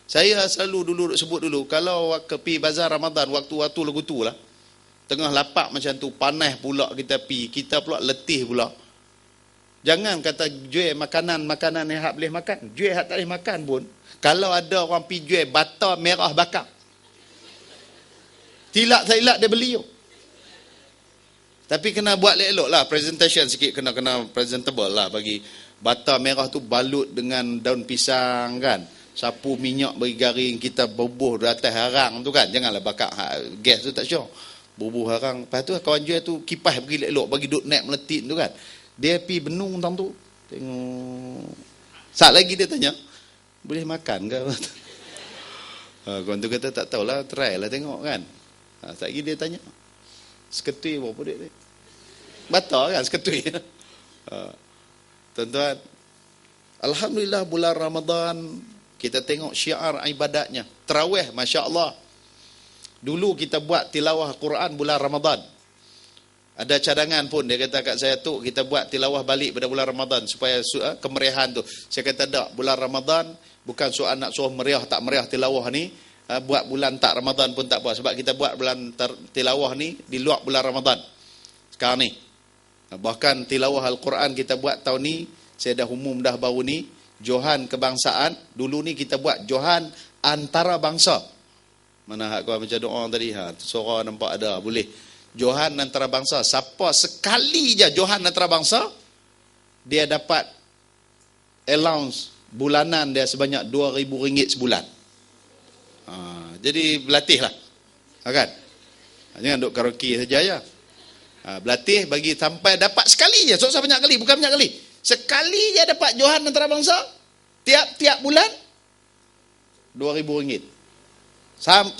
Saya selalu dulu sebut dulu, kalau pergi bazar Ramadan waktu-waktu lagu tu lah, tengah lapak macam tu, panas pula kita pi, kita pula letih pula. Jangan kata jual makanan yang hak boleh makan, jual hak tak boleh makan pun. Kalau ada orang pi jual bata merah bakar, tilak-tilak dia beli. Tapi kena buat elok lah, presentation sikit, kena presentable lah, bagi bata merah tu balut dengan daun pisang kan, sapu minyak bagi garing, kita bubuh di atas harang tu kan, janganlah bakar gas tu, tak sure, bubuh harang. Lepas tu kawan jual tu kipas bagi elok, bagi duk naik meletit tu kan, dia pi benung tang tu, tengok saat lagi dia tanya, boleh makan ke? Kawan tu kata tak tahulah, try lah tengok kan. Saat lagi dia tanya, seketui berapa duit dia? Batal kan seketui. Tuan-tuan, alhamdulillah bulan Ramadan kita tengok syiar ibadatnya. Tarawih, Masya Allah. Dulu kita buat tilawah Quran bulan Ramadan. Ada cadangan pun, dia kata kat saya tu, kita buat tilawah balik pada bulan Ramadan supaya kemeriahan tu. Saya kata tak, bulan Ramadan bukan soal nak suruh meriah tak meriah tilawah ni. Buat bulan tak Ramadan pun tak apa, sebab kita buat bulan tilawah ni di luar bulan Ramadan sekarang ni. Bahkan tilawah Al-Quran kita buat tahun ni, saya dah umum dah baru ni, Johan kebangsaan. Dulu ni kita buat Johan antara bangsa. Mana hak kau macam doa tadi, suara nampak ada, boleh Johan antara bangsa. Siapa sekali je Johan antara bangsa, dia dapat allowance bulanan dia sebanyak RM2,000 sebulan. Jadi berlatih lah, kan? Jangan duk karaoke saja ya. Berlatih bagi sampai dapat sekali je. So banyak kali, bukan banyak kali. Sekali je dapat Johan antara bangsa, tiap bulan RM2,000.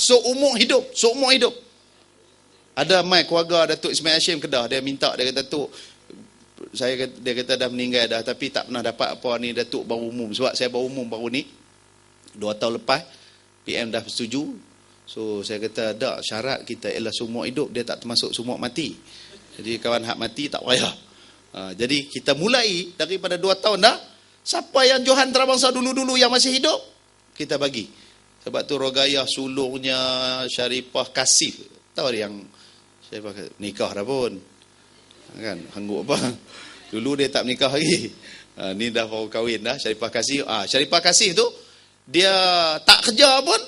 Seumur hidup. Ada mai keluarga Datuk Ismail Hashim Kedah, dia minta, dia kata Datuk, dia kata dah meninggal dah, tapi tak pernah dapat apa ni, Datuk baru umum. Sebab saya baru umum baru ni 2 tahun lepas, PM dah setuju. So saya kata tak, syarat kita ialah seumur hidup, dia tak termasuk seumur mati. Jadi kawan hak mati tak payah. Jadi kita mulai daripada 2 tahun dah. Siapa yang Johan antarabangsa dulu-dulu yang masih hidup, kita bagi. Sebab tu Rogayah sulungnya Syarifah Kasif, tahu dia yang Syarifah nikah dah pun. Kan, hangguk apa? Dulu dia tak menikah lagi. Ni dah baru kahwin dah. Syarifah Kasih. Syarifah Kasih tu dia tak kerja pun.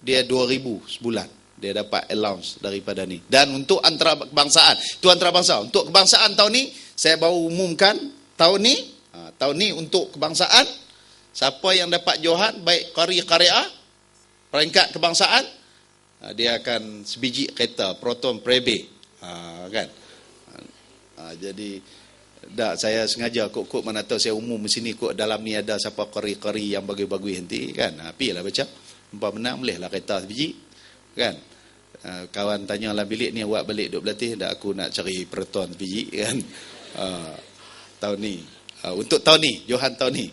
Dia 2,000 sebulan. Dia dapat allowance daripada ni. Dan untuk antarabangsa, untuk kebangsaan tahun ni saya baru umumkan tahun ni untuk kebangsaan, siapa yang dapat johan baik qari qariah peringkat kebangsaan, dia akan sebiji kereta Proton Prebe. Kan? Jadi saya sengaja kok mana tahu saya umum di sini kok dalam ni ada siapa qari-qari yang bagi-bagi nanti kan. Pilah baca. Empat menang boleh lah kereta sebiji. Kan? Kawan tanya dalam bilik ni awak balik duk berlatih dak aku nak cari Proton sebiji kan. Tahun ni. Untuk tahun ni, johan tahun ni.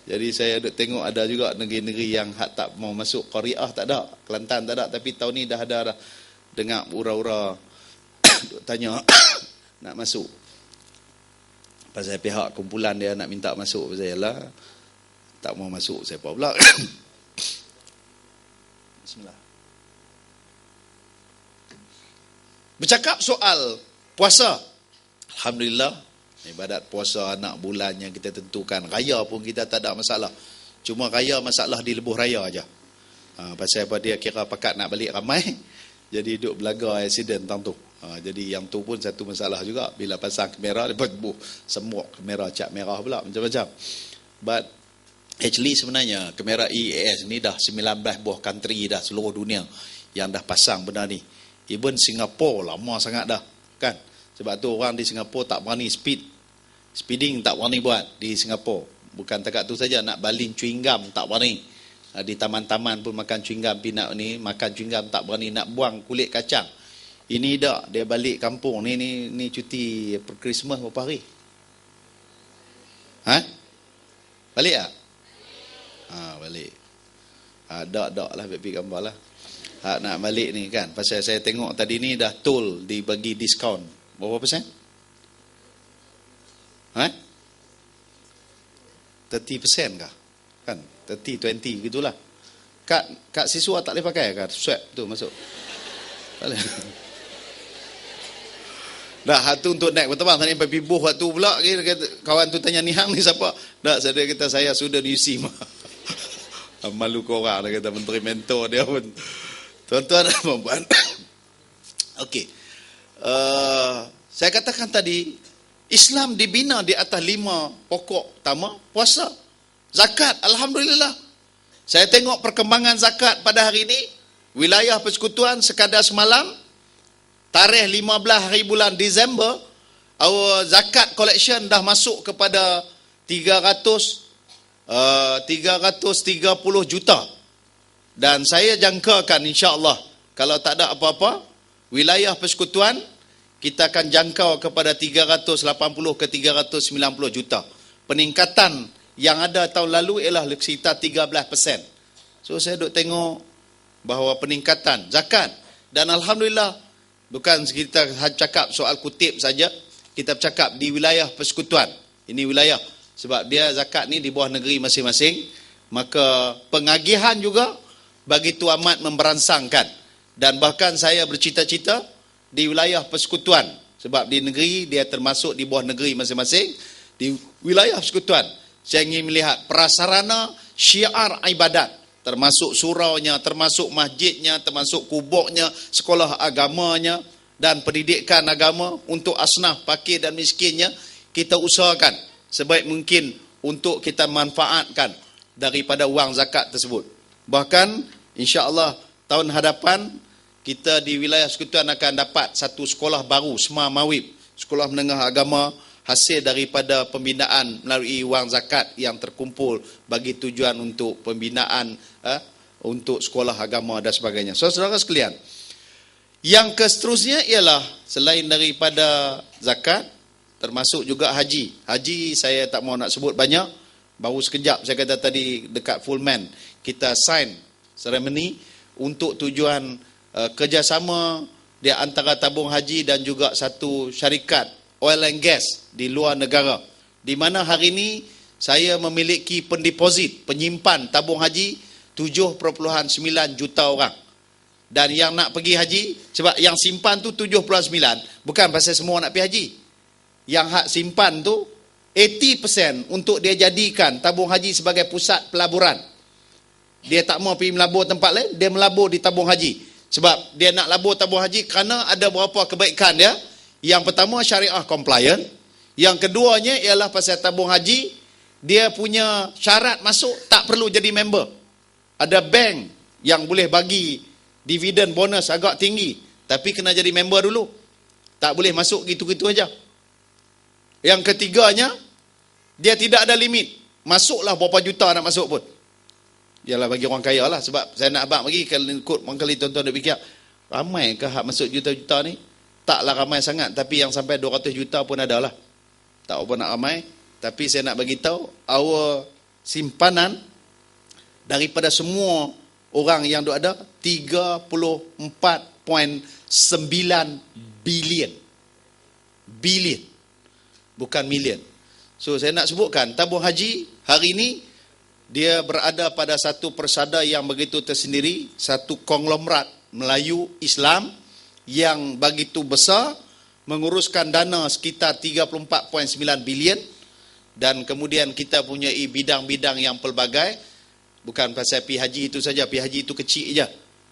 Jadi saya duk tengok ada juga negeri-negeri yang tak mau masuk qariah tak ada, Kelantan tak ada, tapi tahun ni dah ada dah. Dengar ura-ura duk tanya nak masuk. Pasal pihak kumpulan dia nak minta masuk, saya lah tak mau masuk, saya pula. Bismillah. Bercakap soal puasa. Alhamdulillah, ibadat puasa anak bulan yang kita tentukan. Raya pun kita tak ada masalah. Cuma raya masalah di lebuh raya aja. Pasal apa dia kira pakat nak balik ramai. Jadi duduk belaga accident tang tu. Jadi yang tu pun satu masalah juga. Bila pasang kamera, dia buh semua kamera cat merah pula macam-macam. But actually sebenarnya kamera EAS ni dah 19 buah country dah seluruh dunia yang dah pasang benda ni. Even Singapura lama sangat dah kan. Sebab tu orang di Singapura tak berani speeding tak berani buat di Singapura. Bukan takat tu saja, nak balin chewing gum tak berani. Di taman-taman pun makan chewing gum, pinak ni makan chewing gum tak berani, nak buang kulit kacang. Ini dak, dia balik kampung ni cuti per Christmas berapa hari? Balik tak? Balik. Dak lah pergi gambar lah. Nak balik ni kan. Pasal saya tengok tadi ni dah tol dibagi diskaun. Berapa persen? 30% kah? Kan? 30-20 gitulah. Kat siswa tak boleh pakai kan? Swab tu masuk. Tak boleh. Dah hatu untuk naik berterbang tadi pergi buh waktu pula kawan tu tanya ni hang ni siapa? Dak saya kata saya sudah di UC mah. Malu korang dia kata menteri mentor dia pun. Tuan-tuan dan puan-puan. Okey. Saya katakan tadi Islam dibina di atas 5 pokok utama. Puasa, zakat, alhamdulillah. Saya tengok perkembangan zakat pada hari ini, wilayah persekutuan sekadar semalam tarikh 15 hari bulan Disember, our zakat collection dah masuk kepada 330 juta. Dan saya jangkakan insya-Allah kalau tak ada apa-apa, wilayah persekutuan kita akan jangkau kepada 380 ke 390 juta. Peningkatan yang ada tahun lalu ialah sekitar 13%. So saya duk tengok bahawa peningkatan zakat, dan alhamdulillah bukan kita cakap soal kutip saja, kita bercakap di wilayah persekutuan. Ini wilayah sebab dia zakat ni di bawah negeri masing-masing, maka pengagihan juga begitu amat memberansangkan. Dan bahkan saya bercita-cita di wilayah persekutuan, sebab di negeri dia termasuk di bawah negeri masing-masing. Di wilayah persekutuan saya ingin melihat prasarana syiar ibadat, termasuk suraunya, termasuk masjidnya, termasuk kubuknya, sekolah agamanya dan pendidikan agama untuk asnaf, fakir dan miskinnya, kita usahakan sebaik mungkin untuk kita manfaatkan daripada wang zakat tersebut. Bahkan insya-Allah tahun hadapan kita di wilayah persekutuan akan dapat satu sekolah baru, Semar Mawib, sekolah menengah agama, hasil daripada pembinaan melalui wang zakat yang terkumpul bagi tujuan untuk pembinaan untuk sekolah agama dan sebagainya. Saudara-saudara sekalian, yang seterusnya ialah selain daripada zakat, termasuk juga haji. Haji saya tak mau nak sebut banyak, baru sekejap saya kata tadi dekat Fullman kita sign ceremony untuk tujuan kerjasama di antara tabung haji dan juga satu syarikat oil and gas di luar negara, di mana hari ini saya memiliki pendeposit, penyimpan tabung haji 7.9 juta orang. Dan yang nak pergi haji, sebab yang simpan tu 79, bukan pasal semua nak pergi haji. Yang hak simpan tu 80% untuk dia jadikan tabung haji sebagai pusat pelaburan. Dia tak mau pergi melabur tempat lain, dia melabur di tabung haji. Sebab dia nak labur tabung haji kerana ada beberapa kebaikan dia. Yang pertama syariah compliant. Yang keduanya ialah pasal tabung haji, dia punya syarat masuk tak perlu jadi member. Ada bank yang boleh bagi dividen bonus agak tinggi, tapi kena jadi member dulu. Tak boleh masuk gitu-gitu aja. Yang ketiganya, dia tidak ada limit. Masuklah berapa juta nak masuk pun. Ialah bagi orang kaya lah. Sebab saya nak abang bagi, kalau ikut mangkali tuan-tuan dia fikir, ramai ke hak masuk juta-juta ni? Taklah ramai sangat, tapi yang sampai 200 juta pun ada lah. Tak apa nak ramai, tapi saya nak bagi tahu, our simpanan daripada semua orang yang ada 34.9 bilion. Bilion. Bukan million. So saya nak sebutkan, tabung haji hari ini dia berada pada satu persada yang begitu tersendiri, satu konglomerat Melayu Islam yang begitu besar, menguruskan dana sekitar 34.9 bilion, dan kemudian kita punya bidang-bidang yang pelbagai. Bukan pasal pergi haji itu saja, pergi haji itu kecil je.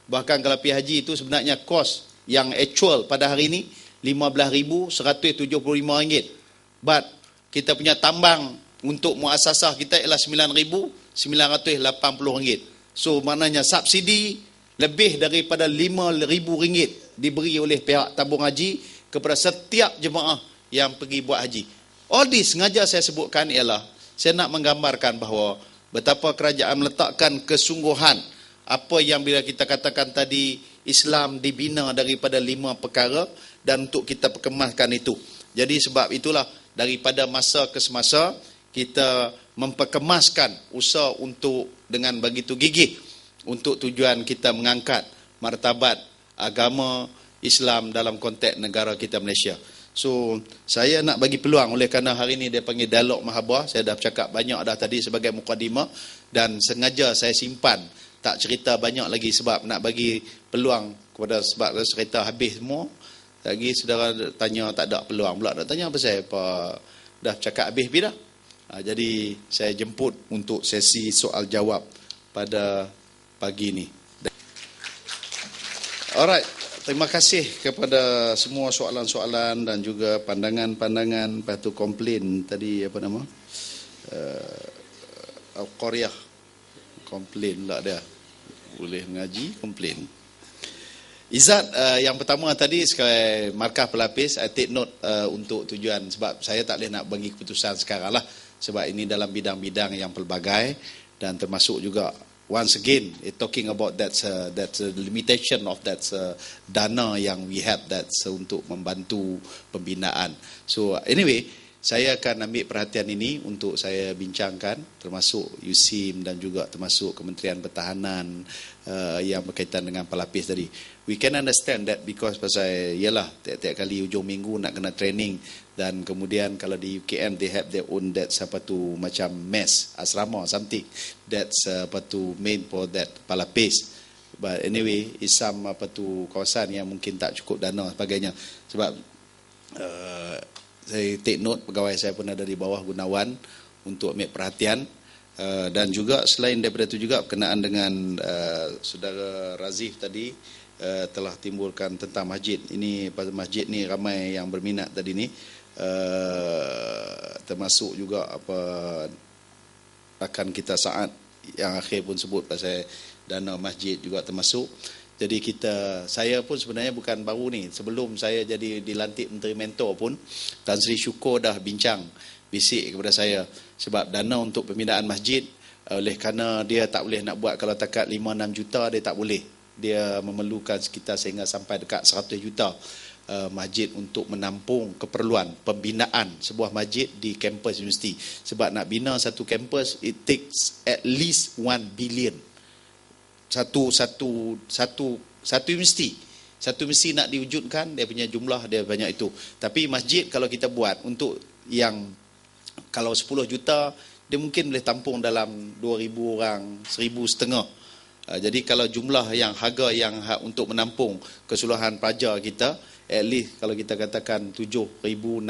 Bahkan kalau pergi haji itu sebenarnya kos yang actual pada hari ini RM15,175. But kita punya tambang untuk muasasah kita ialah RM9,980. So maknanya subsidi lebih daripada RM5,000 diberi oleh pihak tabung haji kepada setiap jemaah yang pergi buat haji. All this sengaja saya sebutkan ialah saya nak menggambarkan bahawa betapa kerajaan meletakkan kesungguhan apa yang bila kita katakan tadi, Islam dibina daripada 5 perkara, dan untuk kita perkemaskan itu. Jadi sebab itulah daripada masa ke semasa kita memperkemaskan usaha untuk dengan begitu gigih untuk tujuan kita mengangkat martabat agama Islam dalam konteks negara kita Malaysia. So saya nak bagi peluang, oleh kerana hari ini dia panggil dialog mahabbah, saya dah bercakap banyak dah tadi sebagai mukadimah, dan sengaja saya simpan tak cerita banyak lagi sebab nak bagi peluang kepada, sebab cerita habis semua lagi saudara tanya tak ada peluang pula nak tanya apa saya apa dah cakap habis dah. Jadi saya jemput untuk sesi soal jawab pada pagi ini. Alright, terima kasih kepada semua soalan-soalan dan juga pandangan-pandangan. Lepas tu komplain tadi apa nama? Al-Qaryah komplain pula dia. Boleh mengaji komplain. Izzat, yang pertama tadi sebagai markah pelapis, I take note untuk tujuan, sebab saya tak boleh nak bagi keputusan sekarang lah, sebab ini dalam bidang-bidang yang pelbagai, dan termasuk juga once again talking about that limitation of that dana yang we have that untuk membantu pembinaan. So anyway, saya akan ambil perhatian ini untuk saya bincangkan, termasuk USIM dan juga termasuk Kementerian Pertahanan yang berkaitan dengan pelapis tadi. We can understand that because pasal ialah tiap-tiap kali hujung minggu nak kena training, dan kemudian kalau di UKM they have their own that apa tu macam mess asrama something that's apa tu made for that pelapis. But anyway, is some apa tu kawasan yang mungkin tak cukup dana sebagainya. Sebab saya take note, pegawai saya pun ada di bawah Gunawan untuk ambil perhatian. Dan juga selain daripada itu juga berkenaan dengan saudara Razif tadi telah timbulkan tentang masjid. Ini pada masjid ni ramai yang berminat tadi ni, termasuk juga apa akan kita saat yang akhir pun sebut pasal dana masjid juga termasuk. Jadi saya pun sebenarnya bukan baru ni. Sebelum saya jadi dilantik Menteri Mentor pun, Tan Sri Syukur dah bisik kepada saya, sebab dana untuk pembinaan masjid, oleh kerana dia tak boleh nak buat kalau takat 5-6 juta, dia tak boleh. Dia memerlukan sekitar sehingga sampai dekat 100 juta masjid untuk menampung keperluan pembinaan sebuah masjid di kampus universiti. Sebab nak bina satu kampus, it takes at least 1 billion. Satu universiti. Satu universiti nak diwujudkan, dia punya jumlah dia banyak itu. Tapi masjid kalau kita buat untuk yang kalau 10 juta, dia mungkin boleh tampung dalam 2,000 orang, 1,500 Jadi kalau jumlah yang harga yang untuk menampung keseluruhan pelajar kita, at least kalau kita katakan 7,000, 6,000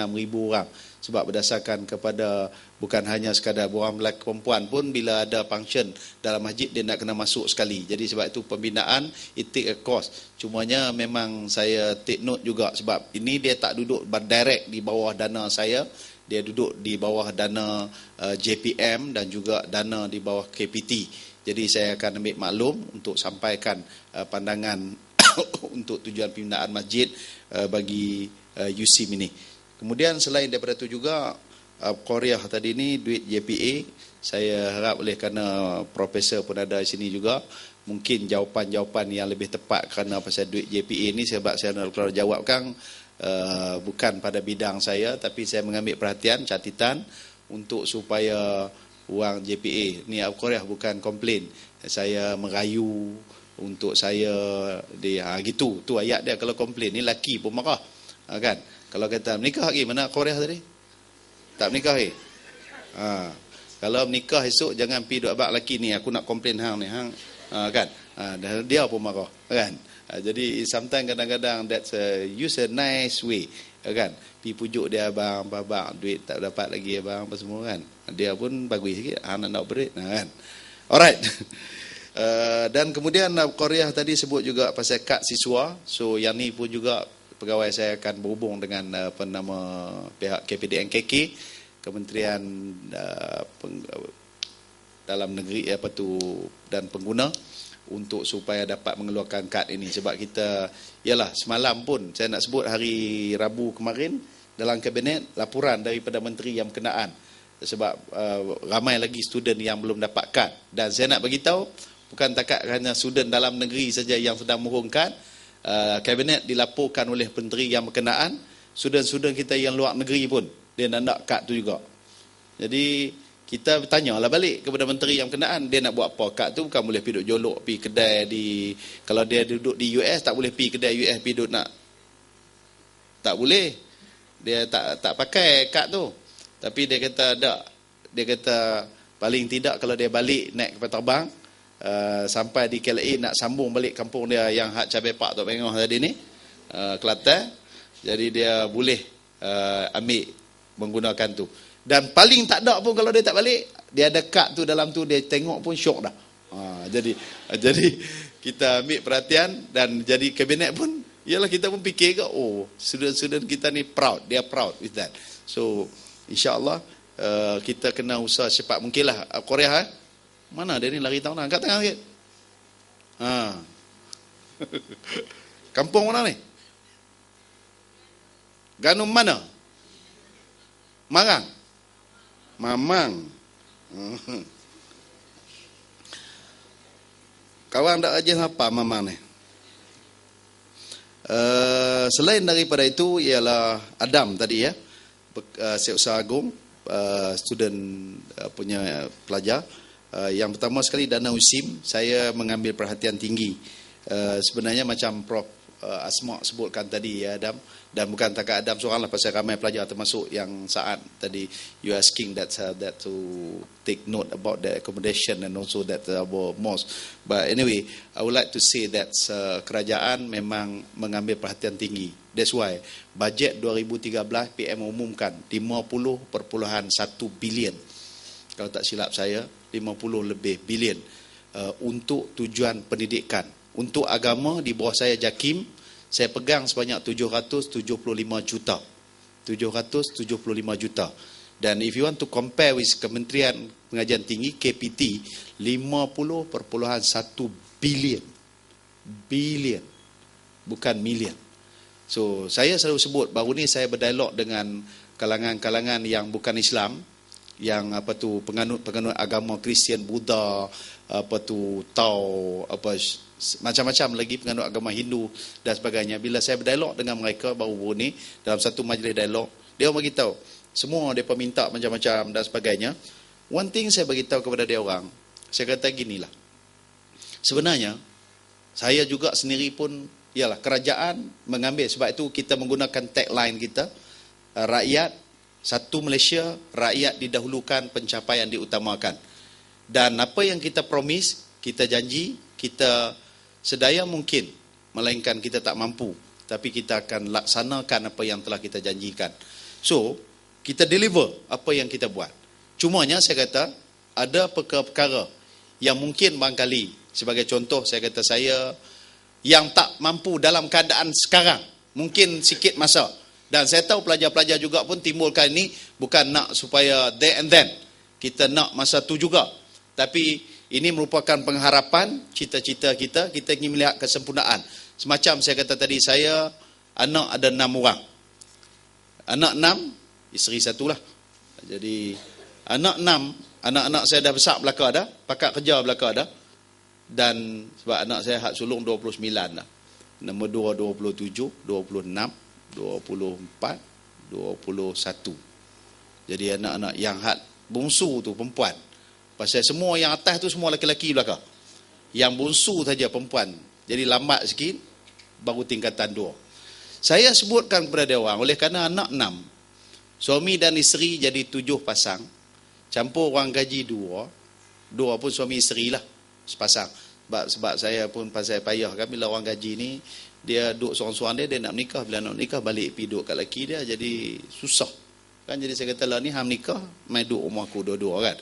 orang. Sebab berdasarkan kepada bukan hanya sekadar orang lelaki perempuan pun, bila ada function dalam masjid dia nak kena masuk sekali. Jadi sebab itu pembinaan it take a cost. Cumanya memang saya take note juga sebab ini dia tak duduk direct di bawah dana saya. Dia duduk di bawah dana JPM dan juga dana di bawah KPT. Jadi saya akan ambil maklum untuk sampaikan pandangan untuk tujuan pembinaan masjid bagi USIM ini. Kemudian selain daripada itu juga Korea tadi ni duit JPA, saya harap oleh kerana profesor pun ada di sini juga, mungkin jawapan-jawapan yang lebih tepat kerana pasal duit JPA ni sebab saya nak keluar jawabkan bukan pada bidang saya, tapi saya mengambil perhatian catatan untuk supaya wang JPA ni Korea bukan komplain, saya merayu untuk saya dia gitu tu ayat dia. Kalau komplain ni laki pun marah kan. Kalau kata menikah lagi mana Korea tadi tak menikah lagi kalau menikah esok jangan pergi duk abang laki ni aku nak komplain hang ni hang kan dia pun marah kan. Jadi sometimes kadang-kadang that's use a nice way kan, pergi pujuk dia abang duit tak dapat lagi abang apa semua kan, dia pun bagus sikit hang nak berit kan. Alright. Dan kemudian Korea tadi sebut juga pasal kad siswa. So yang ni pun juga pegawai saya akan berhubung dengan pihak KPDNKK, Kementerian Dalam Negeri dan pengguna untuk supaya dapat mengeluarkan kad ini. Sebab kita ialah semalam pun saya nak sebut hari Rabu kemarin dalam kabinet laporan daripada menteri yang berkenaan sebab ramai lagi student yang belum dapat kad. Dan saya nak bagi tahu bukan takat hanya student dalam negeri saja yang sedang mohon kad. Kabinet dilaporkan oleh menteri yang berkenaan, student-student kita yang luar negeri pun dia nak kad tu juga. Jadi kita bertanyalah balik kepada menteri yang berkenaan, dia nak buat apa? Kad tu bukan boleh pergi duduk jolok pergi kedai kalau dia duduk di US tak boleh pergi kedai US pergi duduk nak, tak boleh, dia tak pakai kad tu. Tapi dia kata tak, dia kata paling tidak kalau dia balik naik kapal terbang sampai di KLA nak sambung balik kampung dia yang hak cabai pak Tok Bengah tadi ni, Kelantan, jadi dia boleh ambil menggunakan tu. Dan paling tak ada pun kalau dia tak balik, dia ada kad tu dalam tu, dia tengok pun syok dah. Jadi kita ambil perhatian dan jadi kabinet pun ialah kita pun fikir ke student-student kita ni proud, dia proud with that. So insya-Allah kita kena usaha cepat mungkinlah. Korea mana dia ni lari tahun angkat tengah sikit. Kampung mana ni? Ganum mana? Marang. Mamang. Kawan tak aja apa Mamang ni. Selain daripada itu ialah Adam tadi ya. Setiausaha agung, student punya pelajar. Yang pertama sekali dana USIM, saya mengambil perhatian tinggi. Sebenarnya macam Prof Asma sebutkan tadi ya Adam, dan bukan takat Adam seorang lah, pasal ramai pelajar termasuk yang saat tadi you asking that to take note about the accommodation and also that our mosque. But anyway, I would like to say that kerajaan memang mengambil perhatian tinggi. That's why bajet 2013 PM umumkan 50.1 bilion. Kalau tak silap saya 50 lebih bilion untuk tujuan pendidikan. Untuk agama di bawah saya JAKIM, saya pegang sebanyak 775 juta. 775 juta. Dan if you want to compare with Kementerian Pengajian Tinggi KPT, 50.1 bilion. Bilion. Bukan million. So saya selalu sebut, baru ni saya berdialog dengan kalangan-kalangan yang bukan Islam, yang penganut agama Kristian, Buddha, Tao, macam-macam lagi penganut agama Hindu dan sebagainya. Bila saya berdialog dengan mereka baru-baru ni dalam satu majlis dialog, dia bagi tahu semua dia minta macam-macam dan sebagainya. One thing saya bagi tahu kepada dia orang, saya kata ginilah. Sebenarnya saya juga sendiri pun ialah kerajaan mengambil, sebab itu kita menggunakan tagline kita, rakyat satu Malaysia, rakyat didahulukan, pencapaian diutamakan. Dan apa yang kita promise, kita janji, kita sedaya mungkin, melainkan kita tak mampu, tapi kita akan laksanakan apa yang telah kita janjikan. So, kita deliver apa yang kita buat. Cumanya saya kata, ada perkara-perkara yang mungkin barangkali, sebagai contoh saya kata saya yang tak mampu dalam keadaan sekarang, mungkin sikit masa. Dan saya tahu pelajar-pelajar juga pun timbulkan ini bukan nak supaya there and then. Kita nak masa tu juga. Tapi ini merupakan pengharapan, cita-cita kita ingin melihat kesempurnaan. Semacam saya kata tadi, saya anak ada 6 orang. Anak 6, isteri 1 lah. Jadi anak 6, anak-anak saya dah besar belakang dah, pakat kerja belakang dah. Dan sebab anak saya hak sulung 29 dah. Nombor 2 27, 26, 24, 21. Jadi anak-anak yang hak bungsu tu perempuan. Pasal semua yang atas tu semua lelaki-lelaki belakang. Yang bungsu saja perempuan. Jadi lambat sikit baru tingkatan 2. Saya sebutkan kepada dia orang oleh kerana anak 6. Suami dan isteri jadi 7 pasang. Campur orang gaji 2. 2 pun suami isteri lah sepasang. Sebab saya pun pasal payah kan bila orang gaji ni dia duduk seorang-seorang dia nak menikah, bila nak menikah balik pergi duduk kat lelaki dia, jadi susah kan. Jadi saya kata lah ni ham nikah mai duduk rumah aku dua-dua kan.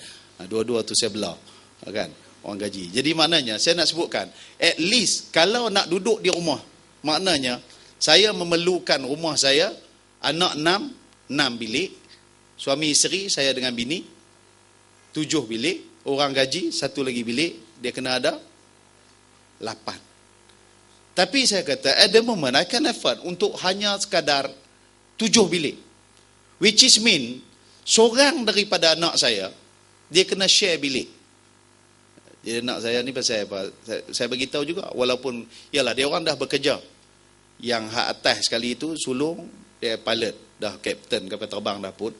Dua-dua tu saya belah kan orang gaji. Jadi maknanya saya nak sebutkan, at least kalau nak duduk di rumah, maknanya saya memerlukan rumah saya anak 6 bilik, suami isteri saya dengan bini 7 bilik, orang gaji 1 lagi bilik, dia kena ada 8. Tapi saya kata, at the moment, I can afford untuk hanya sekadar 7 bilik. Which is mean, seorang daripada anak saya, dia kena share bilik. Jadi anak saya ni pasal apa? Saya beritahu juga, walaupun, yalah, dia orang dah bekerja. Yang hak atas sekali itu, sulung, dia pilot, dah kapten kapal terbang dah pun.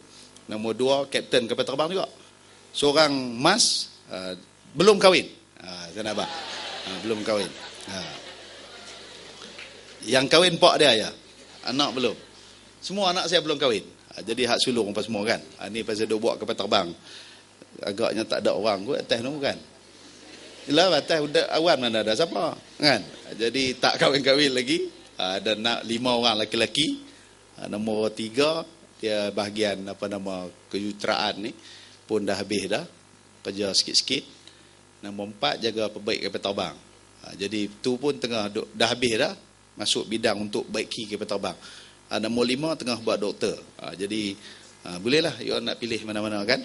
Nombor 2, kapten kapal terbang juga. Seorang mas, belum kahwin. Saya nak abang. Belum kahwin. Yang kahwin pak dia ya. Anak belum. Semua anak saya belum kahwin. Jadi hak sulung apa semua kan. Ni pasal dia buat kapal terbang. Agaknya tak ada orang kot atas tu kan. Yelah atas awan mana ada siapa kan. Jadi tak kahwin-kahwin lagi. Dan nak 5 orang lelaki-lelaki. Nombor 3 dia bahagian apa nama kejuruteraan ni pun dah habis dah. Kerja sikit-sikit. Nombor 4 jaga perbaik kapal terbang. Jadi tu pun tengah dah habis dah. Masuk bidang untuk baiki kapal terbang. Nombor 5 tengah buat doktor. Jadi bolehlah you nak pilih mana-mana kan.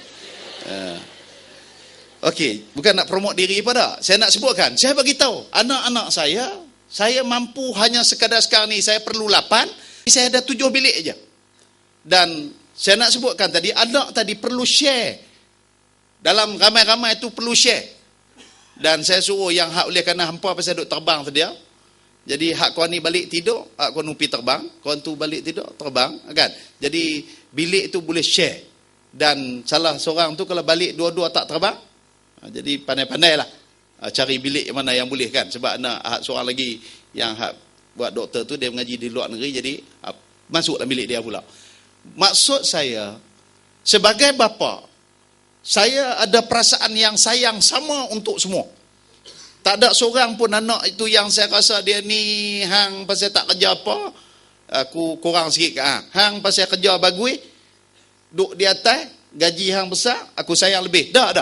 Okey, bukan nak promote diri apa dah. Saya nak sebutkan, saya bagi tahu anak-anak saya mampu hanya sekadar sekarang ni saya perlu 8, saya ada 7 bilik aja. Dan saya nak sebutkan tadi anak tadi perlu share. Dalam ramai-ramai itu perlu share. Dan saya suruh yang hak oleh kerana hampa pasal duk terbang sedia. Jadi hak kau ni balik tidur, hak kau nupi terbang, kau tu balik tidur, terbang, kan? Jadi bilik tu boleh share. Dan salah seorang tu kalau balik dua-dua tak terbang, jadi pandai-pandailah cari bilik mana yang boleh kan. Sebab nak hak seorang lagi yang hak buat doktor tu dia mengaji di luar negeri, jadi masuk dalam bilik dia pula. Maksud saya, sebagai bapa, saya ada perasaan yang sayang sama untuk semua. Tak ada seorang pun anak itu yang saya rasa dia ni hang pasal tak kerja apa, aku kurang sikit ke hang pasal kerja bagus, duduk di atas, gaji hang besar, aku sayang lebih. Dah.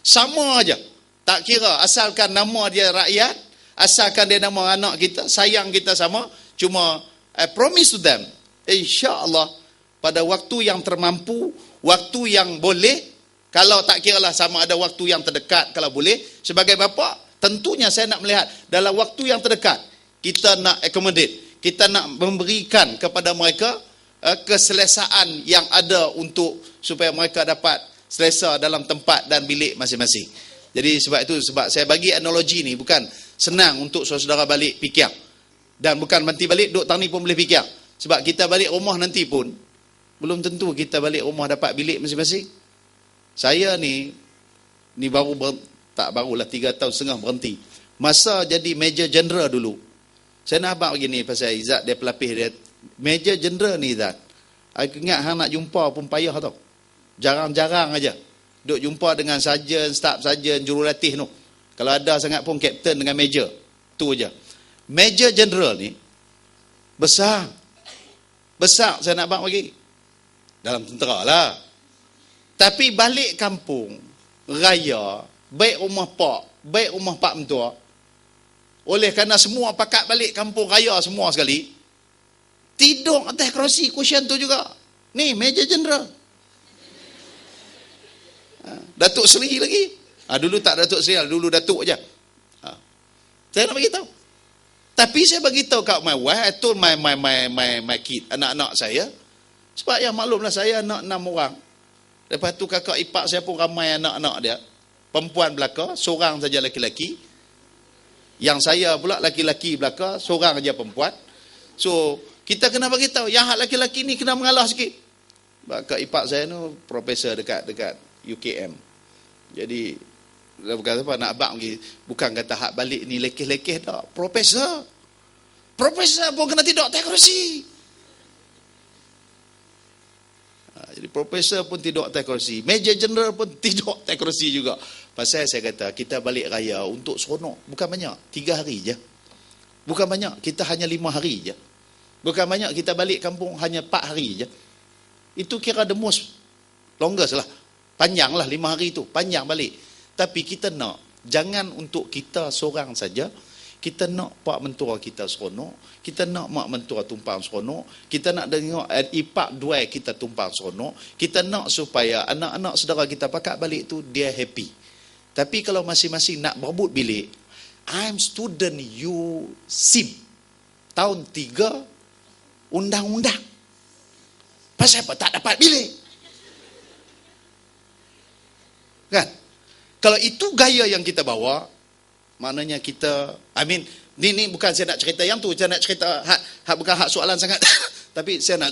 Sama aja. Tak kira asalkan nama dia rakyat, asalkan dia nama anak kita, sayang kita sama. Cuma I promise to them, insya-Allah pada waktu yang termampu, waktu yang boleh, kalau tak kiralah sama ada waktu yang terdekat kalau boleh, sebagai bapa tentunya saya nak melihat dalam waktu yang terdekat kita nak accommodate, kita nak memberikan kepada mereka keselesaan yang ada untuk supaya mereka dapat selesa dalam tempat dan bilik masing-masing. Jadi sebab itu, sebab saya bagi analogi ni bukan senang untuk saudara balik fikir. Dan bukan nanti balik duduk tang ni pun boleh fikir. Sebab kita balik rumah nanti pun belum tentu kita balik rumah dapat bilik masing-masing. Saya ni tak barulah 3 tahun setengah berhenti. Masa jadi Major General dulu, saya nak abang begini pasal Izzat dia pelapis dia. Major General ni Izzat, aku ingat hang nak jumpa pun payah tau. Jarang-jarang aja duk jumpa dengan sarjan, staf sarjan, jurulatih tu. Kalau ada sangat pun captain dengan major. Tu aja. Major general ni besar. Besar saya nak abang bagi. Dalam tentera lah. Tapi balik kampung raya, baik rumah pak, baik rumah pak mentua, oleh kerana semua pakat balik kampung raya semua sekali, tidur atas kerusi cushion tu juga. Ni Major General. Datuk Seri lagi. Dulu tak Datuk Seri, dulu Datuk je. Saya nak bagi tahu. Tapi saya bagi tahu kat my wife, I told my kid, anak-anak saya, sebab ya maklumlah saya anak 6 orang. Lepas tu kakak ipar saya pun ramai anak-anak dia. Perempuan belaka, seorang saja laki-laki. Yang saya pula laki-laki belaka, seorang saja perempuan. So, kita kena bagi tahu yang hak laki-laki ni kena mengalah sikit. Kak ipar saya tu profesor dekat UKM. Jadi dia berkata apa nak abang lagi, bukan kata hak balik ni lekeh-lekeh tak. Profesor pun kena tidur atas kerusi. Jadi profesor pun tidur atas kerusi, Major General pun tidur atas kerusi juga. Pasal saya kata kita balik raya untuk seronok, bukan banyak 3 hari je. Bukan banyak, kita hanya 5 hari je. Bukan banyak, kita balik kampung hanya 4 hari je. Itu kira the most longest lah. Panjang lah 5 hari tu, panjang balik. Tapi kita nak, jangan untuk kita seorang saja. Kita nak pak mentua kita seronok. Kita nak mak mentua tumpang seronok. Kita nak tengok ipak duai kita tumpang seronok. Kita nak supaya anak-anak saudara kita pakat balik tu, dia happy. Tapi kalau masing-masing nak berebut bilik, I'm student, you SIM. Tahun 3, undang-undang. Pasal apa tak dapat bilik? Kan? Kalau itu gaya yang kita bawa, maknanya kita, ni bukan saya nak cerita yang tu, saya nak cerita bukan hak soalan sangat. Tapi saya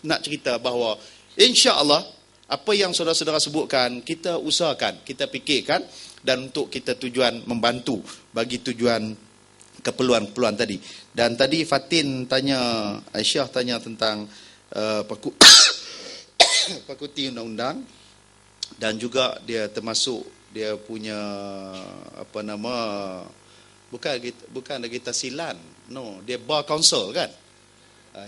nak cerita bahawa insya-Allah apa yang saudara-saudara sebutkan, kita usahakan, kita fikirkan, dan untuk kita tujuan membantu bagi tujuan keperluan-keperluan tadi. Dan tadi Fatin tanya, Aisyah tanya tentang Fakulti Undang-Undang, dan juga dia termasuk dia punya bukan lagi tahsilan, no, dia bar council kan.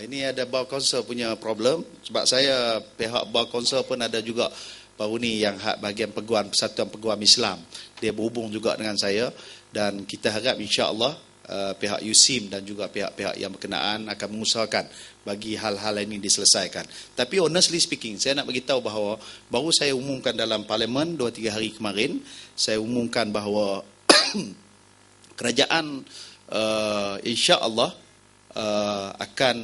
Ini ada bar council punya problem, sebab saya pihak bar council pun ada juga baru ni yang hak bahagian Persatuan Peguam Islam, dia berhubung juga dengan saya, dan kita harap insya-Allah pihak USIM dan juga pihak-pihak yang berkenaan akan mengusahakan bagi hal-hal ini diselesaikan. Tapi honestly speaking, saya nak beritahu bahawa baru saya umumkan dalam parlimen 2-3 hari kemarin, saya umumkan bahawa kerajaan insya-Allah akan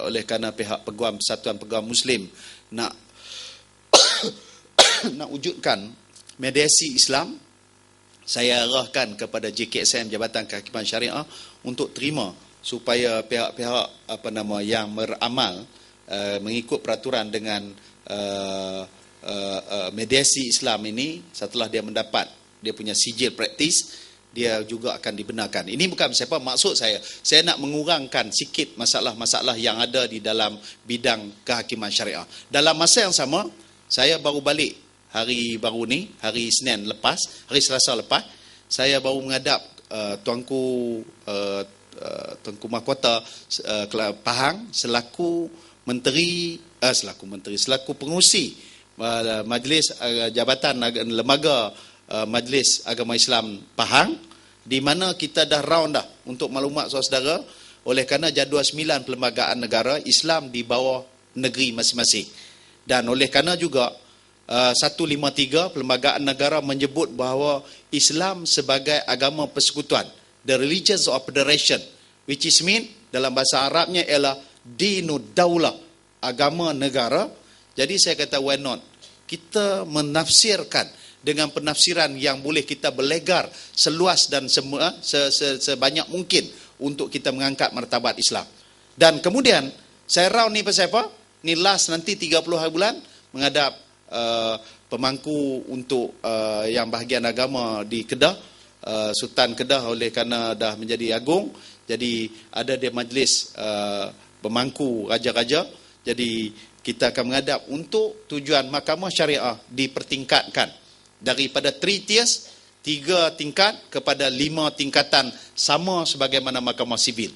oleh kerana pihak peguam Persatuan Peguam Muslim nak nak wujudkan mediasi Islam, saya arahkan kepada JKSM, Jabatan Kehakiman Syariah, untuk terima supaya pihak-pihak yang beramal mengikut peraturan dengan mediasi Islam ini, setelah dia mendapat dia punya sijil praktis, dia juga akan dibenarkan. Ini bukan siapa maksud saya nak mengurangkan sikit masalah-masalah yang ada di dalam bidang kehakiman syariah. Dalam masa yang sama, saya baru balik hari baru ni, hari Senin lepas, hari Selasa lepas, saya baru menghadap Tuanku Mahkota Pahang selaku pengerusi Majlis Jabatan Lembaga Majlis Agama Islam Pahang, di mana kita dah round dah untuk maklumat saudara-saudara, oleh kerana jadual 9 perlembagaan negara Islam di bawah negeri masing-masing. Dan oleh kerana juga 153 perlembagaan negara menyebut bahawa Islam sebagai agama persekutuan, the religions of federation, which is mean dalam bahasa Arabnya ialah dinud daulah, agama negara. Jadi saya kata why not kita menafsirkan dengan penafsiran yang boleh kita berlegar seluas dan semua sebanyak mungkin untuk kita mengangkat martabat Islam. Dan kemudian saya round ni pasal apa? Ni last nanti 30 hari bulan menghadap pemangku untuk yang bahagian agama di Kedah, Sultan Kedah, oleh kerana dah menjadi agung, jadi ada dia majlis pemangku raja-raja. Jadi kita akan menghadap untuk tujuan mahkamah syariah dipertingkatkan daripada 3 tiers 3 tingkat kepada 5 tingkatan, sama sebagaimana mahkamah sivil.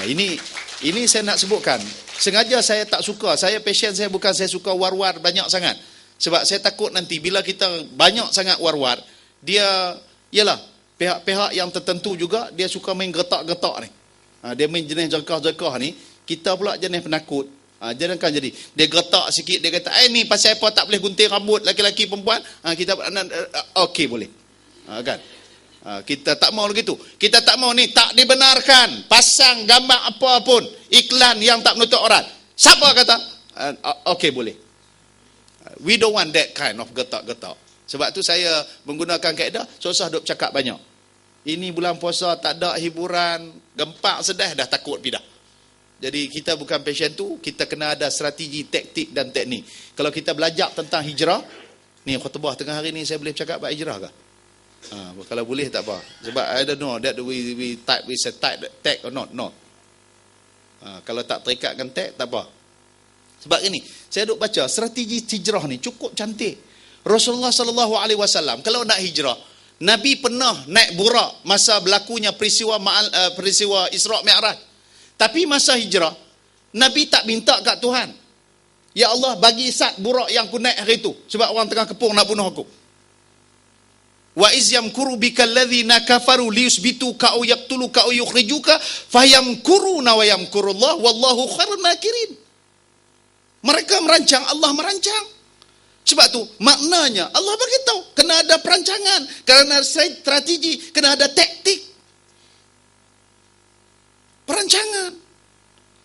Ini saya nak sebutkan. Sengaja saya tak suka. Saya passion saya bukan saya suka war-war banyak sangat. Sebab saya takut nanti bila kita banyak sangat war-war, dia ialah pihak-pihak yang tertentu juga dia suka main getak-getak ni. Dia main jenis jangkah-jangkah ni, kita pula jenis penakut. Jangan kan jadi dia getak sikit, dia kata ni pasal apa tak boleh gunting rambut laki-laki perempuan. Kita okey boleh. Kan? Kita tak mau begitu. Kita tak mau ni tak dibenarkan pasang gambar apa pun, iklan yang tak menutup aurat. Siapa kata? Okey boleh. We don't want that kind of getak-getak. Sebab tu saya menggunakan kaedah susah duk cakap banyak. Ini bulan puasa tak ada hiburan, gempak sedih dah takut pindah. Jadi kita bukan passion tu, kita kena ada strategi, taktik dan teknik. Kalau kita belajar tentang hijrah, ni khutbah tengah hari ni saya boleh cakap about hijrah ke? Kalau boleh tak apa. Sebab I don't know that we say tag or not. No. Kalau tak terikatkan tag tak apa. Sebab ini saya duk baca strategi hijrah ni cukup cantik. Rasulullah sallallahu alaihi wasallam kalau nak hijrah, Nabi pernah naik burak masa berlakunya peristiwa Isra' Mi'raj. Tapi masa hijrah, Nabi tak minta kat Tuhan, ya Allah bagi sat burak yang aku naik hari itu sebab orang tengah kepung nak bunuh aku. Wa iz yamkuru bikal ladzina kafaru liyusbituka aw yaqtuluka aw yukhrijuka fayamkuruna wa yamkurullah wallahu khairul makirin. Mereka merancang, Allah merancang. Sebab tu maknanya Allah beritahu kena ada perancangan, kena ada strategi, kena ada taktik. Perancangan.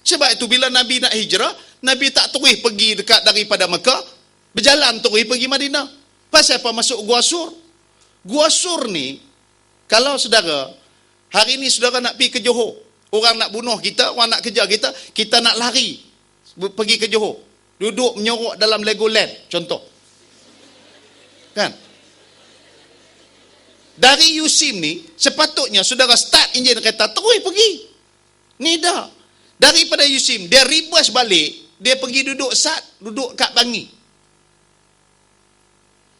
Sebab itu bila Nabi nak hijrah, Nabi tak terus pergi dekat daripada Mekah, berjalan terus pergi Madinah. Pasal apa? Masuk Gua Sur. Gua Sur ni, kalau saudara, hari ni saudara nak pergi ke Johor, orang nak bunuh kita, orang nak kejar kita, kita nak lari, pergi ke Johor, duduk menyorok dalam Legoland, contoh. Kan? Dari USIM ni, sepatutnya saudara start enjin kereta, terus pergi. Ni dah. Daripada USIM, dia reverse balik, dia pergi duduk kat Bangi.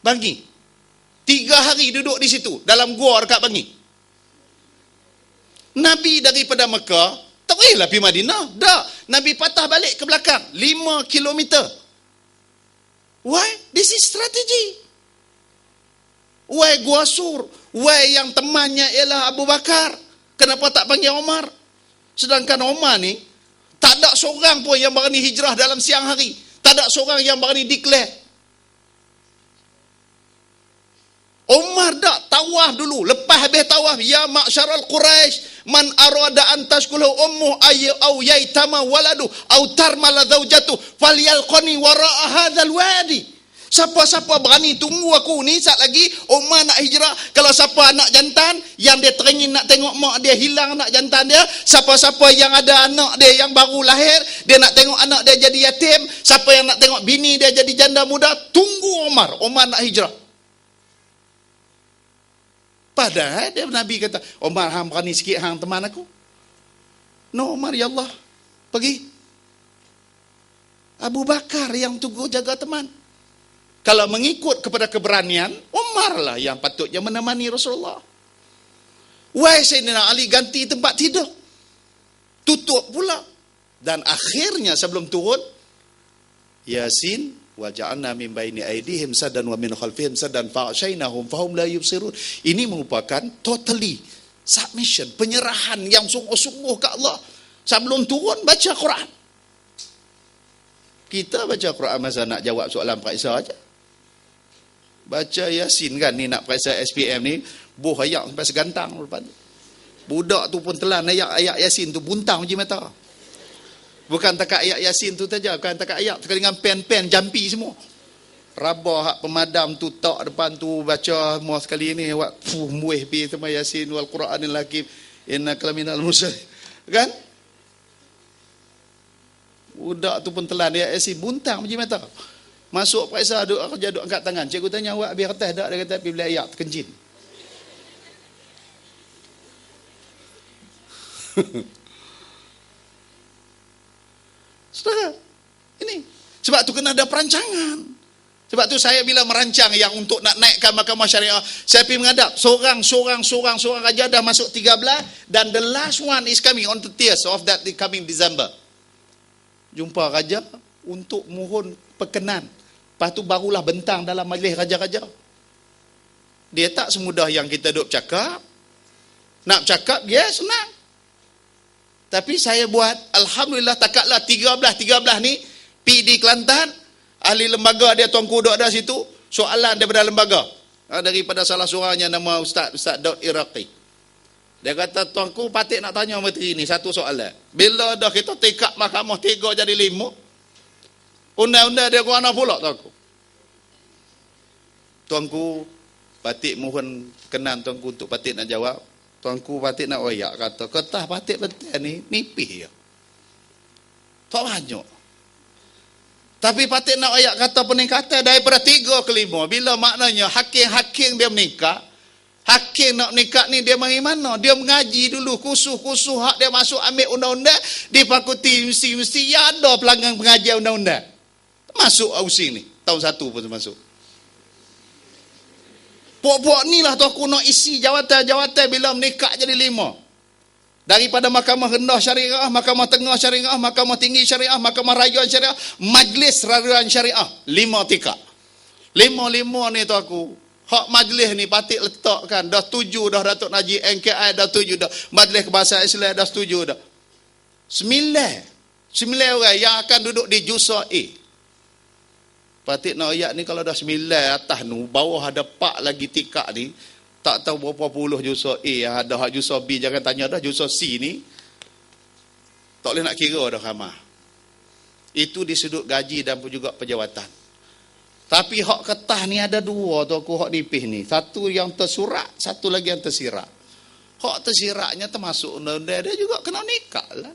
3 hari duduk di situ, dalam gua dekat Bangi. Nabi daripada Mekah, teruslah pergi Madinah. Dah, Nabi patah balik ke belakang, 5 kilometer. Why? This is strategy. Why Gua Sur? Why yang temannya ialah Abu Bakar? Kenapa tak panggil Omar? Sedangkan Omar ni, tak ada seorang pun yang berani hijrah dalam siang hari. Tak ada seorang yang berani declare. Omar dak tawaf dulu, lepas habis tawaf, ya ma'syaral Quraisy, man arada an tashkulahu ummu ay au yaitama waladu au tarmala zaujatu falyalqani wara'a hadzal wadi. Siapa-siapa berani tunggu aku ni saat lagi Omar nak hijrah. Kalau siapa anak jantan yang dia teringin nak tengok mak dia hilang anak jantan dia, siapa-siapa yang ada anak dia yang baru lahir, dia nak tengok anak dia jadi yatim, siapa yang nak tengok bini dia jadi janda muda, tunggu Omar nak hijrah. Padahal dia Nabi kata, Omar hang berani sikit hang teman aku. No Omar, ya Allah, pergi. Abu Bakar yang tunggu jaga teman. Kalau mengikut kepada keberanian, Omar lah yang patutnya menemani Rasulullah. Why Sayyidina Ali ganti tempat tidur? Tutup pula. Dan akhirnya sebelum turun, Yasin, wa ja'alna min baini aydihim saddan wa min khalfihim saddan fa'ashaynahum fahum la yubsirun. Ini merupakan totally submission, penyerahan yang sungguh-sungguh ke Allah. Sebelum turun baca Quran. Kita baca Quran masa nak jawab soalan periksa aja. Baca Yasin kan ni nak periksa SPM ni, buh ayat sampai segantang lepas tu. Budak tu pun telan ayat Yasin tu buntang uji mata. Bukan takat ayat Yasin tu saja, bukan takat ayat, sekali dengan pen jampi semua. Rabah hak pemadam tu tak depan tu baca semua sekali ni awak muih pi sama Yasin wal Quranil Hakim innaka laminal mursalin. Kan? Budak tu pun telan ayat Yasin buntang uji mata. Masuk periksa duduk kerja duduk angkat tangan. Cikgu tanya awak habis kertas tak? Dia kata pergi beli ayat terkencin. Saudara, ini sebab tu kena ada perancangan. Sebab tu saya bila merancang yang untuk nak naikkan mahkamah syariah, saya pergi menghadap seorang raja dah masuk 13 dan the last one is coming on the 30th of that coming December. Jumpa raja untuk mohon perkenan. Lepas tu barulah bentang dalam majlis raja-raja. Dia tak semudah yang kita duk cakap. Nak cakap dia senang. Tapi saya buat, alhamdulillah takatlah 13 ni PD Kelantan, ahli lembaga dia tuanku duduk ada situ, soalan daripada lembaga. Daripada salah seorangnya nama Ustaz Daud Iraqi. Dia kata, tuanku patut nak tanya menteri ni satu soalan. Bila dah kita tekak mahkamah 3 jadi 5, undang-undang dia ke mana pula tuanku? Tuanku patut mohon kenan tuanku untuk patut nak jawab. Tuanku patut nak wayak kata, ketah patut betul ni nipih je. Tak banyak. Tapi patut nak wayak kata peningkatan daripada 3 ke 5. Bila maknanya hakim-hakim dia menikah, hakim nak nikah ni dia mari mana? Dia mengaji dulu, kusuh-kusuh hak dia masuk ambil undang-undang di fakulti mesti ada pelanggan pengajian undang-undang. Masuk ausing ni, tahun 1 pun masuk. Pok-pok ni lah aku nak isi jawatan-jawatan bila menikah jadi 5. Daripada mahkamah rendah syariah, mahkamah tengah syariah, mahkamah tinggi syariah, mahkamah rayuan syariah, majlis rayuan syariah. 5 tingkat. 5 ni aku. Hak majlis ni patut letakkan. Dah 7 dah Datuk Najib NKI, dah 7 dah. Majlis Kebahasaan Islam dah 7 dah. 9 orang yang akan duduk di Jusa A. Patut nak ayat ni kalau dah 9 atas ni, bawah ada 4 lagi tingkat ni, tak tahu berapa puluh Jusa A, ada hak Jusa B, jangan tanya dah. Jusa C ni tak boleh nak kira dah ramah. Itu di sudut gaji dan pun juga pejawatan. Tapi hak ketah ni ada 2 tu aku hak nipih ni. Satu yang tersurat, satu lagi yang tersirat. Hak tersiratnya termasuk undang-undang dia juga kena nikah lah.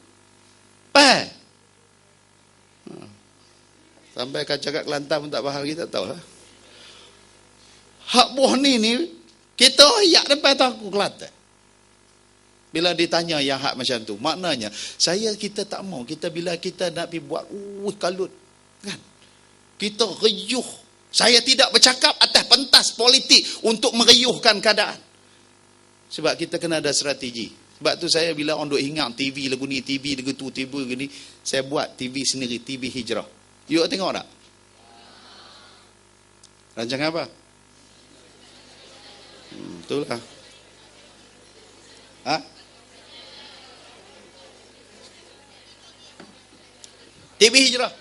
Sampai kacakat Kelantan pun tak faham, kita tahu lah. Hak buah ni kita ayak depan aku Kelantan. Bila ditanya yang hak macam tu, maknanya kita tak mau. Kita bila kita nak pergi buat kalut kan, kita reyuh. Saya tidak bercakap atas pentas politik untuk mereyuhkan keadaan. Sebab kita kena ada strategi. Sebab tu saya bila orang duk ingat TV lagu ni, TV lagu tu, TV lagu ni, saya buat TV sendiri, TV Hijrah. You tengok tak? Rancangan apa? Itulah. TV Hijrah.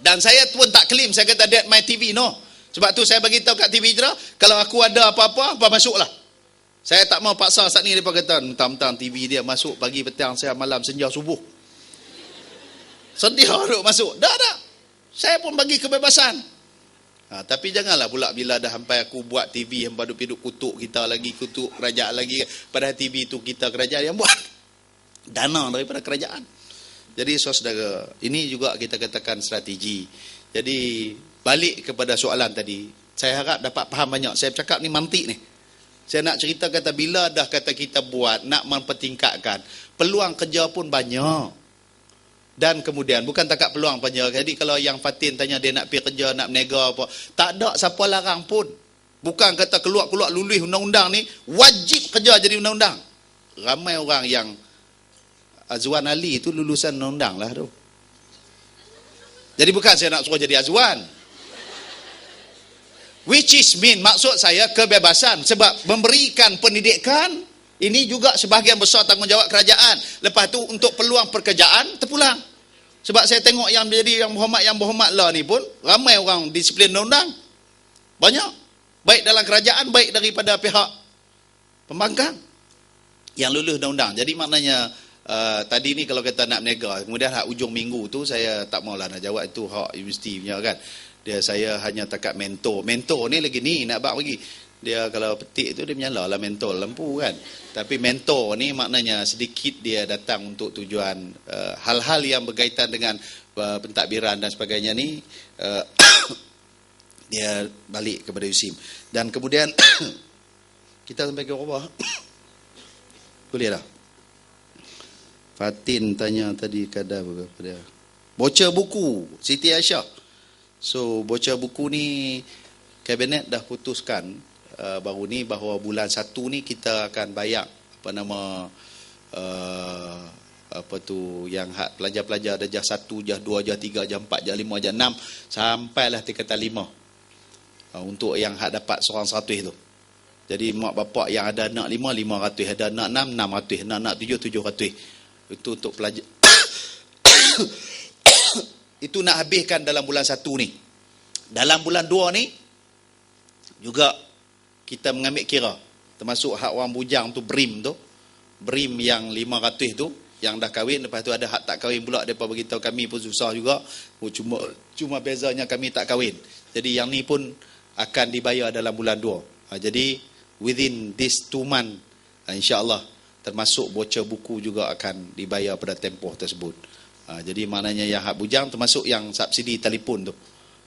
Dan saya pun tak claim, saya kata that my TV, no. Sebab tu saya bagi tahu kat TV Hijrah, kalau aku ada apa-apa masuklah. Saya tak mau paksa saat ni depa kata mentang-mentang TV dia masuk pagi, petang, siang, malam, senja, subuh. Sedia duk masuk. Dah. Saya pun bagi kebebasan. Tapi janganlah pula bila dah sampai aku buat TV yang duk kutuk kita lagi, kutuk kerajaan lagi. Padahal TV tu kita kerajaan yang buat. Dana daripada kerajaan. Jadi saudara, ini juga kita katakan strategi. Jadi balik kepada soalan tadi, saya harap dapat faham banyak. Saya cakap ni mantik ni. Saya nak cerita kata bila dah kata kita buat, nak mempertingkatkan, peluang kerja pun banyak. Dan kemudian, bukan takat peluang kerja. Jadi kalau yang Fatin tanya dia nak pergi kerja, nak menega apa, tak ada siapa larang pun. Bukan kata keluar-keluar lulus undang-undang ni, wajib kerja jadi undang-undang. Ramai orang yang Azwan Ali itu lulusan undang-undang lah tu. Jadi bukan saya nak suruh jadi Azwan. Which is mean, maksud saya kebebasan. Sebab memberikan pendidikan, ini juga sebahagian besar tanggungjawab kerajaan. Lepas tu untuk peluang pekerjaan, terpulang. Sebab saya tengok yang jadi yang berhormat lah ni pun, ramai orang disiplin undang-undang. Banyak. Baik dalam kerajaan, baik daripada pihak pembangkang yang lulus undang-undang. Jadi maknanya, tadi ni kalau kita nak menega, kemudian hak ujung minggu tu saya tak maulah nak jawab itu hak universiti punya kan. Saya hanya takat mentor. Mentor ni lagi ni nak bak lagi. Dia kalau petik tu dia menyala lah mentor lampu kan. Tapi mentor ni maknanya sedikit dia datang untuk tujuan hal-hal yang berkaitan dengan pentadbiran dan sebagainya ni. Dia balik kepada USIM. Dan kemudian kita sampai ke bawah. Boleh dah. Fatin tanya tadi kadar pada baca buku Siti Aisyah. So bocor buku ni Kabinet dah putuskan baru ni bahawa bulan 1 ni kita akan bayar apa nama apa tu yang hak pelajar-pelajar darjah 1, darjah 2, darjah 3, darjah 4, darjah 5, darjah 6 sampailah tingkatan 5. Untuk yang hak dapat seorang 100 tu. Jadi mak bapak yang ada anak 5, 500, ada anak 6, 600, anak 7, 700. Itu untuk pelajar. Itu nak habiskan dalam bulan 1 ni. Dalam bulan 2 ni juga kita mengambil kira, termasuk hak orang bujang tu, BRIM tu, BRIM yang 500 tu, yang dah kahwin, lepas tu ada hak tak kahwin pula, mereka beritahu kami pun susah juga, cuma bezanya kami tak kahwin. Jadi yang ni pun akan dibayar dalam bulan 2. Jadi within this 2 month, insya-Allah termasuk bocor buku juga akan dibayar pada tempoh tersebut. Jadi maknanya yang hak bujang termasuk yang subsidi telefon tu.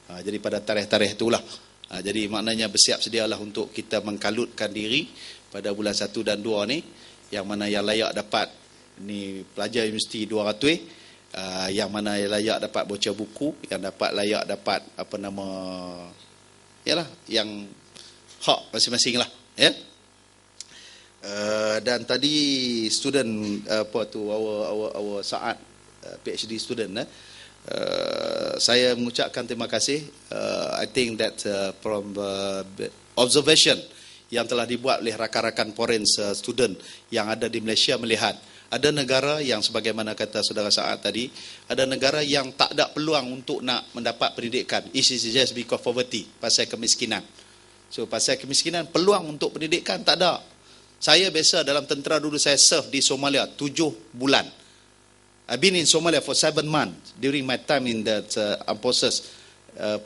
Jadi pada tarikh-tarikh itulah. Jadi maknanya bersiap sedialah untuk kita mengkalutkan diri pada bulan 1 dan 2 ni, yang mana yang layak dapat ni pelajar universiti 200, yang mana yang layak dapat bocor buku, yang layak dapat apa nama, yalah, yang hak masing-masing lah, ya. Dan tadi student apa tu, our Saad PhD student, saya mengucapkan terima kasih. I think that from observation yang telah dibuat oleh rakan-rakan foreign student yang ada di Malaysia, melihat ada negara yang sebagaimana kata saudara Saad tadi, ada negara yang tak ada peluang untuk nak mendapat pendidikan. It is just because poverty, pasal kemiskinan. So pasal kemiskinan, peluang untuk pendidikan tak ada. Saya biasa dalam tentera dulu, saya serve di Somalia 7 bulan. I've been in Somalia for 7 months during my time in that armed forces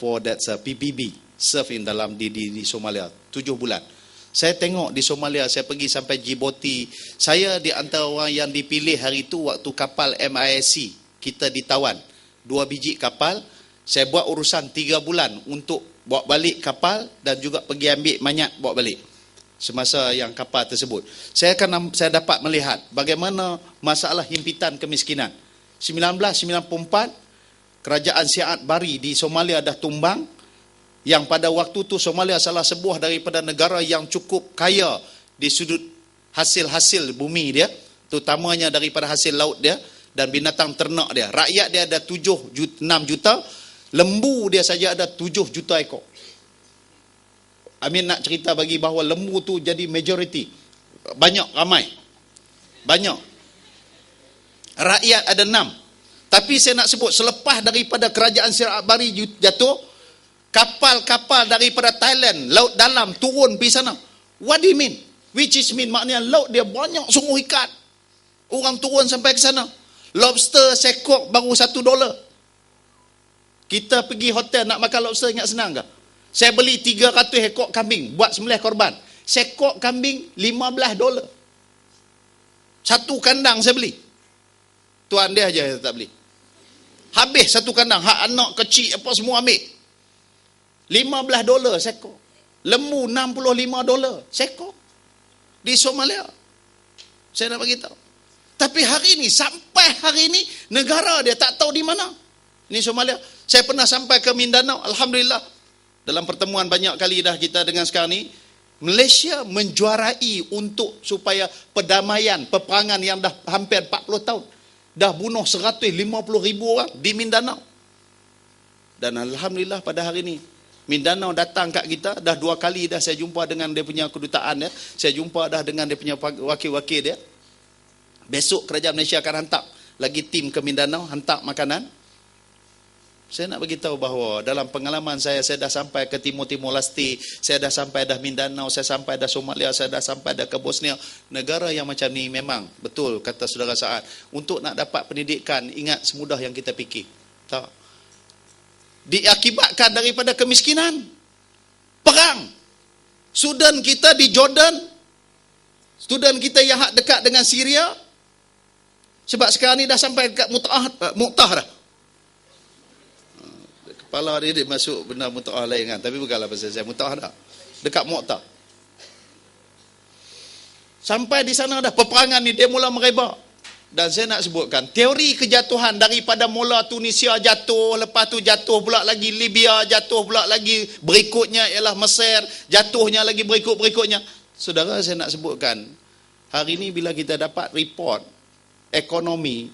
for that PBB, serve in dalam di Somalia 7 bulan. Saya tengok di Somalia, saya pergi sampai Djibouti. Saya di antara orang yang dipilih hari itu waktu kapal MISC kita ditawan. 2 biji kapal, saya buat urusan 3 bulan untuk bawa balik kapal dan juga pergi ambil manyak bawa balik. Semasa yang kapal tersebut, saya dapat melihat bagaimana masalah himpitan kemiskinan. 1994 kerajaan Siad Bari di Somalia dah tumbang, yang pada waktu tu Somalia salah sebuah daripada negara yang cukup kaya di sudut hasil-hasil bumi dia, terutamanya daripada hasil laut dia dan binatang ternak dia. Rakyat dia ada 6 juta, lembu dia saja ada 7 juta ekor. Amin nak cerita bagi bahawa lembu tu jadi majority. Banyak, ramai. Banyak. Rakyat ada 6. Tapi saya nak sebut, selepas daripada kerajaan Siad Bari jatuh, kapal-kapal daripada Thailand, laut dalam, turun pergi sana. What do you mean? Which is mean, maknanya laut dia banyak sungguh ikan. Orang turun sampai ke sana. Lobster sekok baru $1. Kita pergi hotel nak makan lobster, ingat senang ke? Saya beli 300 ekor kambing buat sembelih korban. Sekok kambing $15. Satu kandang saya beli. Tuan dia aja yang tak beli. Habis satu kandang. Hak anak kecil apa semua ambil. $15 sekor. Lembu $65 sekor. Di Somalia. Saya nak bagi tahu. Tapi hari ini, sampai hari ini, negara dia tak tahu di mana. Ini Somalia. Saya pernah sampai ke Mindanao. Alhamdulillah. Dalam pertemuan banyak kali dah kita dengan sekarang ni, Malaysia menjuarai untuk supaya perdamaian, peperangan yang dah hampir 40 tahun. Dah bunuh 150,000 orang di Mindanao. Dan Alhamdulillah pada hari ini, Mindanao datang kat kita, dah 2 kali dah saya jumpa dengan dia punya kedutaan dia. Saya jumpa dah dengan dia punya wakil-wakil dia. Besok kerajaan Malaysia akan hantar lagi tim ke Mindanao, hantar makanan. Saya nak beritahu bahawa dalam pengalaman saya dah sampai ke Timur-Timur Leste, saya dah sampai dah Mindanao, saya sampai dah Somalia, saya dah sampai dah ke Bosnia. Negara yang macam ni memang, betul kata saudara Saad, untuk nak dapat pendidikan, ingat semudah yang kita fikir. Tak. Diakibatkan daripada kemiskinan. Perang. Student kita di Jordan, student kita yang dekat dengan Syria, sebab sekarang ni dah sampai dekat Mu'tah dah. Kepala dia masuk benda Mu'tah lain kan. Tapi bukanlah pasal saya Mu'tah dah. Dekat Mu'tah. Sampai di sana dah peperangan ni dia mula merebak. Dan saya nak sebutkan, teori kejatuhan daripada mula Tunisia jatuh, lepas tu jatuh pula lagi Libya, jatuh pula lagi berikutnya ialah Mesir, jatuhnya lagi berikutnya. Saudara, saya nak sebutkan, hari ini bila kita dapat report ekonomi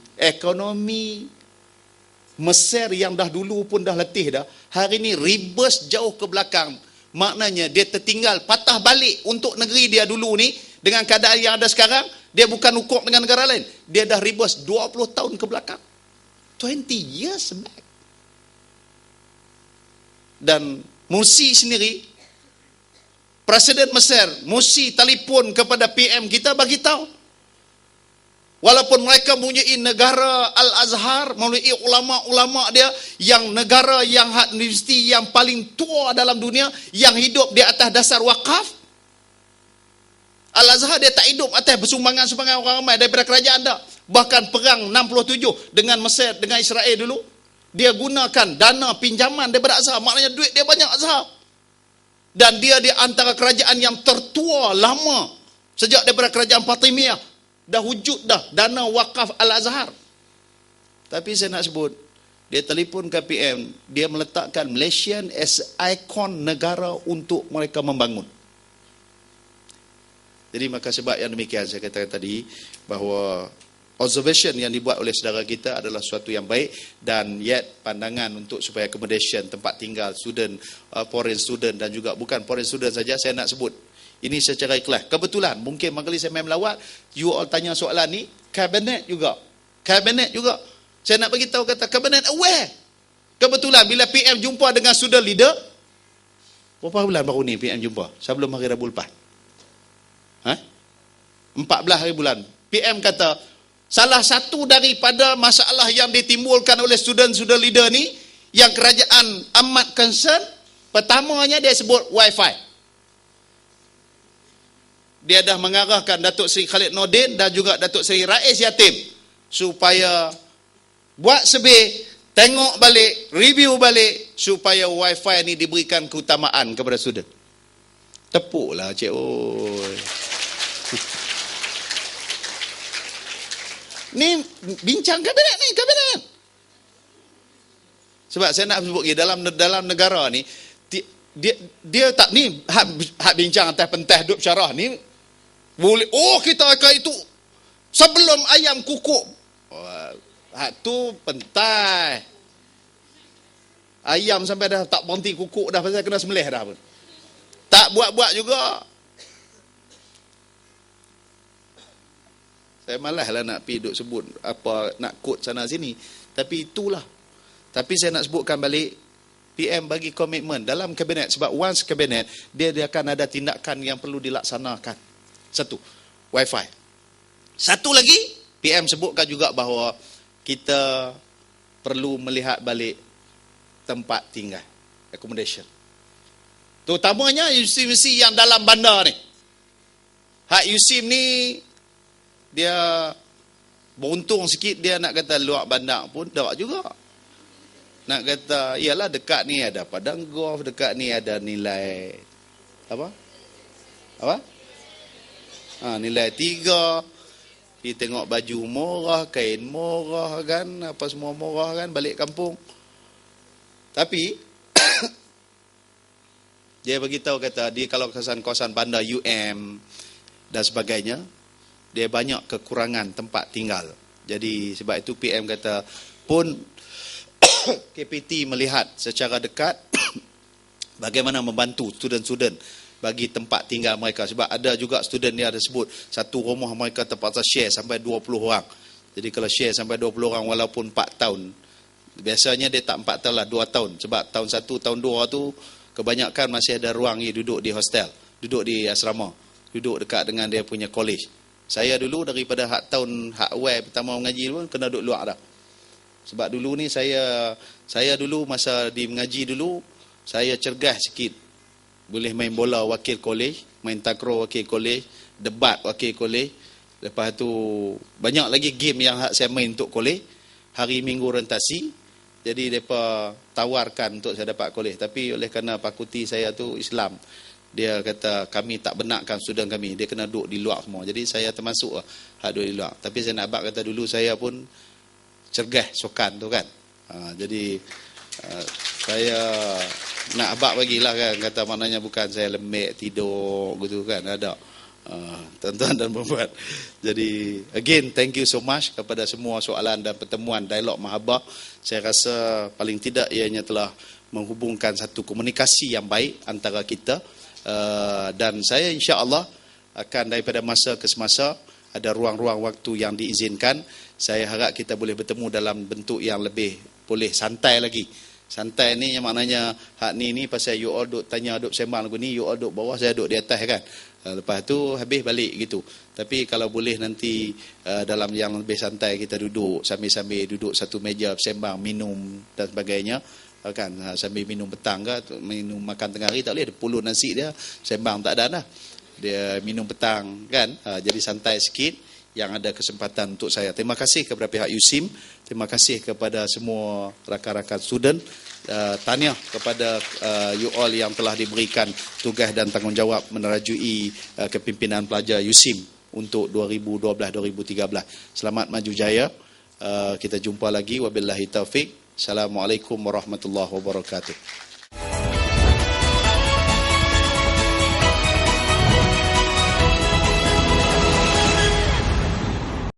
Mesir yang dah dulu pun dah letih dah, hari ini reverse jauh ke belakang. Maknanya dia tertinggal, patah balik untuk negeri dia dulu ni, dengan keadaan yang ada sekarang, dia bukan ukur dengan negara lain. Dia dah reverse 20 tahun ke belakang. 20 years back. Dan Mursi sendiri, Presiden Mesir, Mursi telefon kepada PM kita bagi tahu, walaupun mereka mempunyai negara Al-Azhar, mempunyai ulama-ulama dia yang negara yang universiti yang paling tua dalam dunia, yang hidup di atas dasar wakaf. Al-Azhar dia tak hidup atas bersumbangan-sumbangan orang ramai daripada kerajaan dah. Bahkan perang 67 dengan Mesir, dengan Israel dulu, dia gunakan dana pinjaman daripada Azhar. Maknanya duit dia banyak Azhar. Dan dia di antara kerajaan yang tertua lama sejak daripada kerajaan Fatimiyah. Dah wujud dah dana wakaf Al-Azhar. Tapi saya nak sebut, dia telefon ke PM, dia meletakkan Malaysia as ikon negara untuk mereka membangun. Jadi maka sebab yang demikian saya katakan tadi bahawa observation yang dibuat oleh saudara kita adalah sesuatu yang baik, dan yet pandangan untuk supaya accommodation, tempat tinggal student, foreign student dan juga bukan foreign student saja, saya nak sebut ini secara ikhlas. Kebetulan mungkin majlis saya melawat, you all tanya soalan ni, kabinet juga. Saya nak bagi tahu kata kabinet aware. Kebetulan bila PM jumpa dengan student leader, berapa bulan baru ni PM jumpa? Sebelum hari Rabu lepas. 14 hari bulan. PM kata, salah satu daripada masalah yang ditimbulkan oleh student leader ni, yang kerajaan amat concern, pertamanya dia sebut wifi. Dia dah mengarahkan Datuk Seri Khalid Nordin dan juga Datuk Seri Rais Yatim supaya buat sebir, tengok balik, review balik supaya wifi ni diberikan keutamaan kepada student. Tepuklah cik oi. Ni bincang kabinet ni, kabinet. Sebab saya nak sebut dalam negara ni, dia tak ni hak bincang atas pentas duk syarah ni boleh. Oh, kita akan itu sebelum ayam kukuk. Hak tu pentas. Ayam sampai dah tak berhenti kukuk dah pasal kena sembelih dah pun. Tak buat-buat juga. Saya malaslah nak pergi duk sebut apa, nak quote sana sini. Tapi itulah. Tapi saya nak sebutkan balik, PM bagi komitmen dalam kabinet, sebab once kabinet, dia akan ada tindakan yang perlu dilaksanakan. Satu, wifi. Satu lagi, PM sebutkan juga bahawa kita perlu melihat balik tempat tinggal, accommodation. Terutamanya USIM yang dalam bandar ni. Hak USIM ni, dia beruntung sikit, dia nak kata luar bandar pun tak juga. Nak kata, iyalah dekat ni ada padang golf, dekat ni ada nilai apa? Nilai 3. Pergi tengok baju murah, kain murah kan, apa semua murah kan, balik kampung. Tapi dia beritahu kata, dia kalau kawasan-kawasan bandar UM dan sebagainya, dia banyak kekurangan tempat tinggal. Jadi sebab itu PM kata pun KPT melihat secara dekat bagaimana membantu student-student bagi tempat tinggal mereka. Sebab ada juga student yang ada sebut, satu rumah mereka terpaksa share sampai 20 orang. Jadi kalau share sampai 20 orang walaupun 4 tahun, biasanya dia tak 4 tahun lah, 2 tahun. Sebab tahun 1, tahun 2 tu kebanyakan masih ada ruang dia duduk di hostel, duduk di asrama, duduk dekat dengan dia punya college. Saya dulu daripada tahun awal pertama mengaji dulu kena duduk luar dah. Sebab dulu ni saya dulu masa di mengaji dulu, saya cergas sikit. Boleh main bola wakil kolej, main takraw wakil kolej, debat wakil kolej. Lepas tu banyak lagi game yang saya main untuk kolej. Hari Minggu rentasi. Jadi mereka tawarkan untuk saya dapat kolej. Tapi oleh kerana fakulti saya tu Islam, dia kata kami tak benarkan student kami, dia kena duduk di luar semua. Jadi saya termasuk lah hak duduk di luar. Tapi saya nak abang kata dulu saya pun cergah sokan tu kan. Jadi saya nak abang bagilah kan, kata maknanya bukan saya lembek tidur gitu kan, ada. Tuan-tuan dan puan-puan. Jadi again thank you so much kepada semua soalan dan pertemuan dialog mahabah. Saya rasa paling tidak ianya telah menghubungkan satu komunikasi yang baik antara kita. Dan saya insya-Allah akan daripada masa ke semasa ada ruang-ruang waktu yang diizinkan, saya harap kita boleh bertemu dalam bentuk yang lebih boleh santai lagi. Santai ni yang maknanya hak ni pasal you all duk tanya, duk sembang lagu ni, you all duk bawah, saya duk di atas kan. Lepas tu habis balik gitu. Tapi kalau boleh nanti dalam yang lebih santai kita duduk sambil-sambil duduk satu meja sembang, minum dan sebagainya kan, sambil minum petang ke, minum makan tengah hari tak boleh, ada puluh nasi dia, sembang tak ada dah. Dia minum petang kan, jadi santai sikit yang ada kesempatan untuk saya. Terima kasih kepada pihak USIM, terima kasih kepada semua rakan-rakan student, tahniah kepada you all yang telah diberikan tugas dan tanggungjawab menerajui kepimpinan pelajar USIM untuk 2012-2013. Selamat maju jaya. Kita jumpa lagi, wabillahi taufik. Assalamualaikum warahmatullahi wabarakatuh.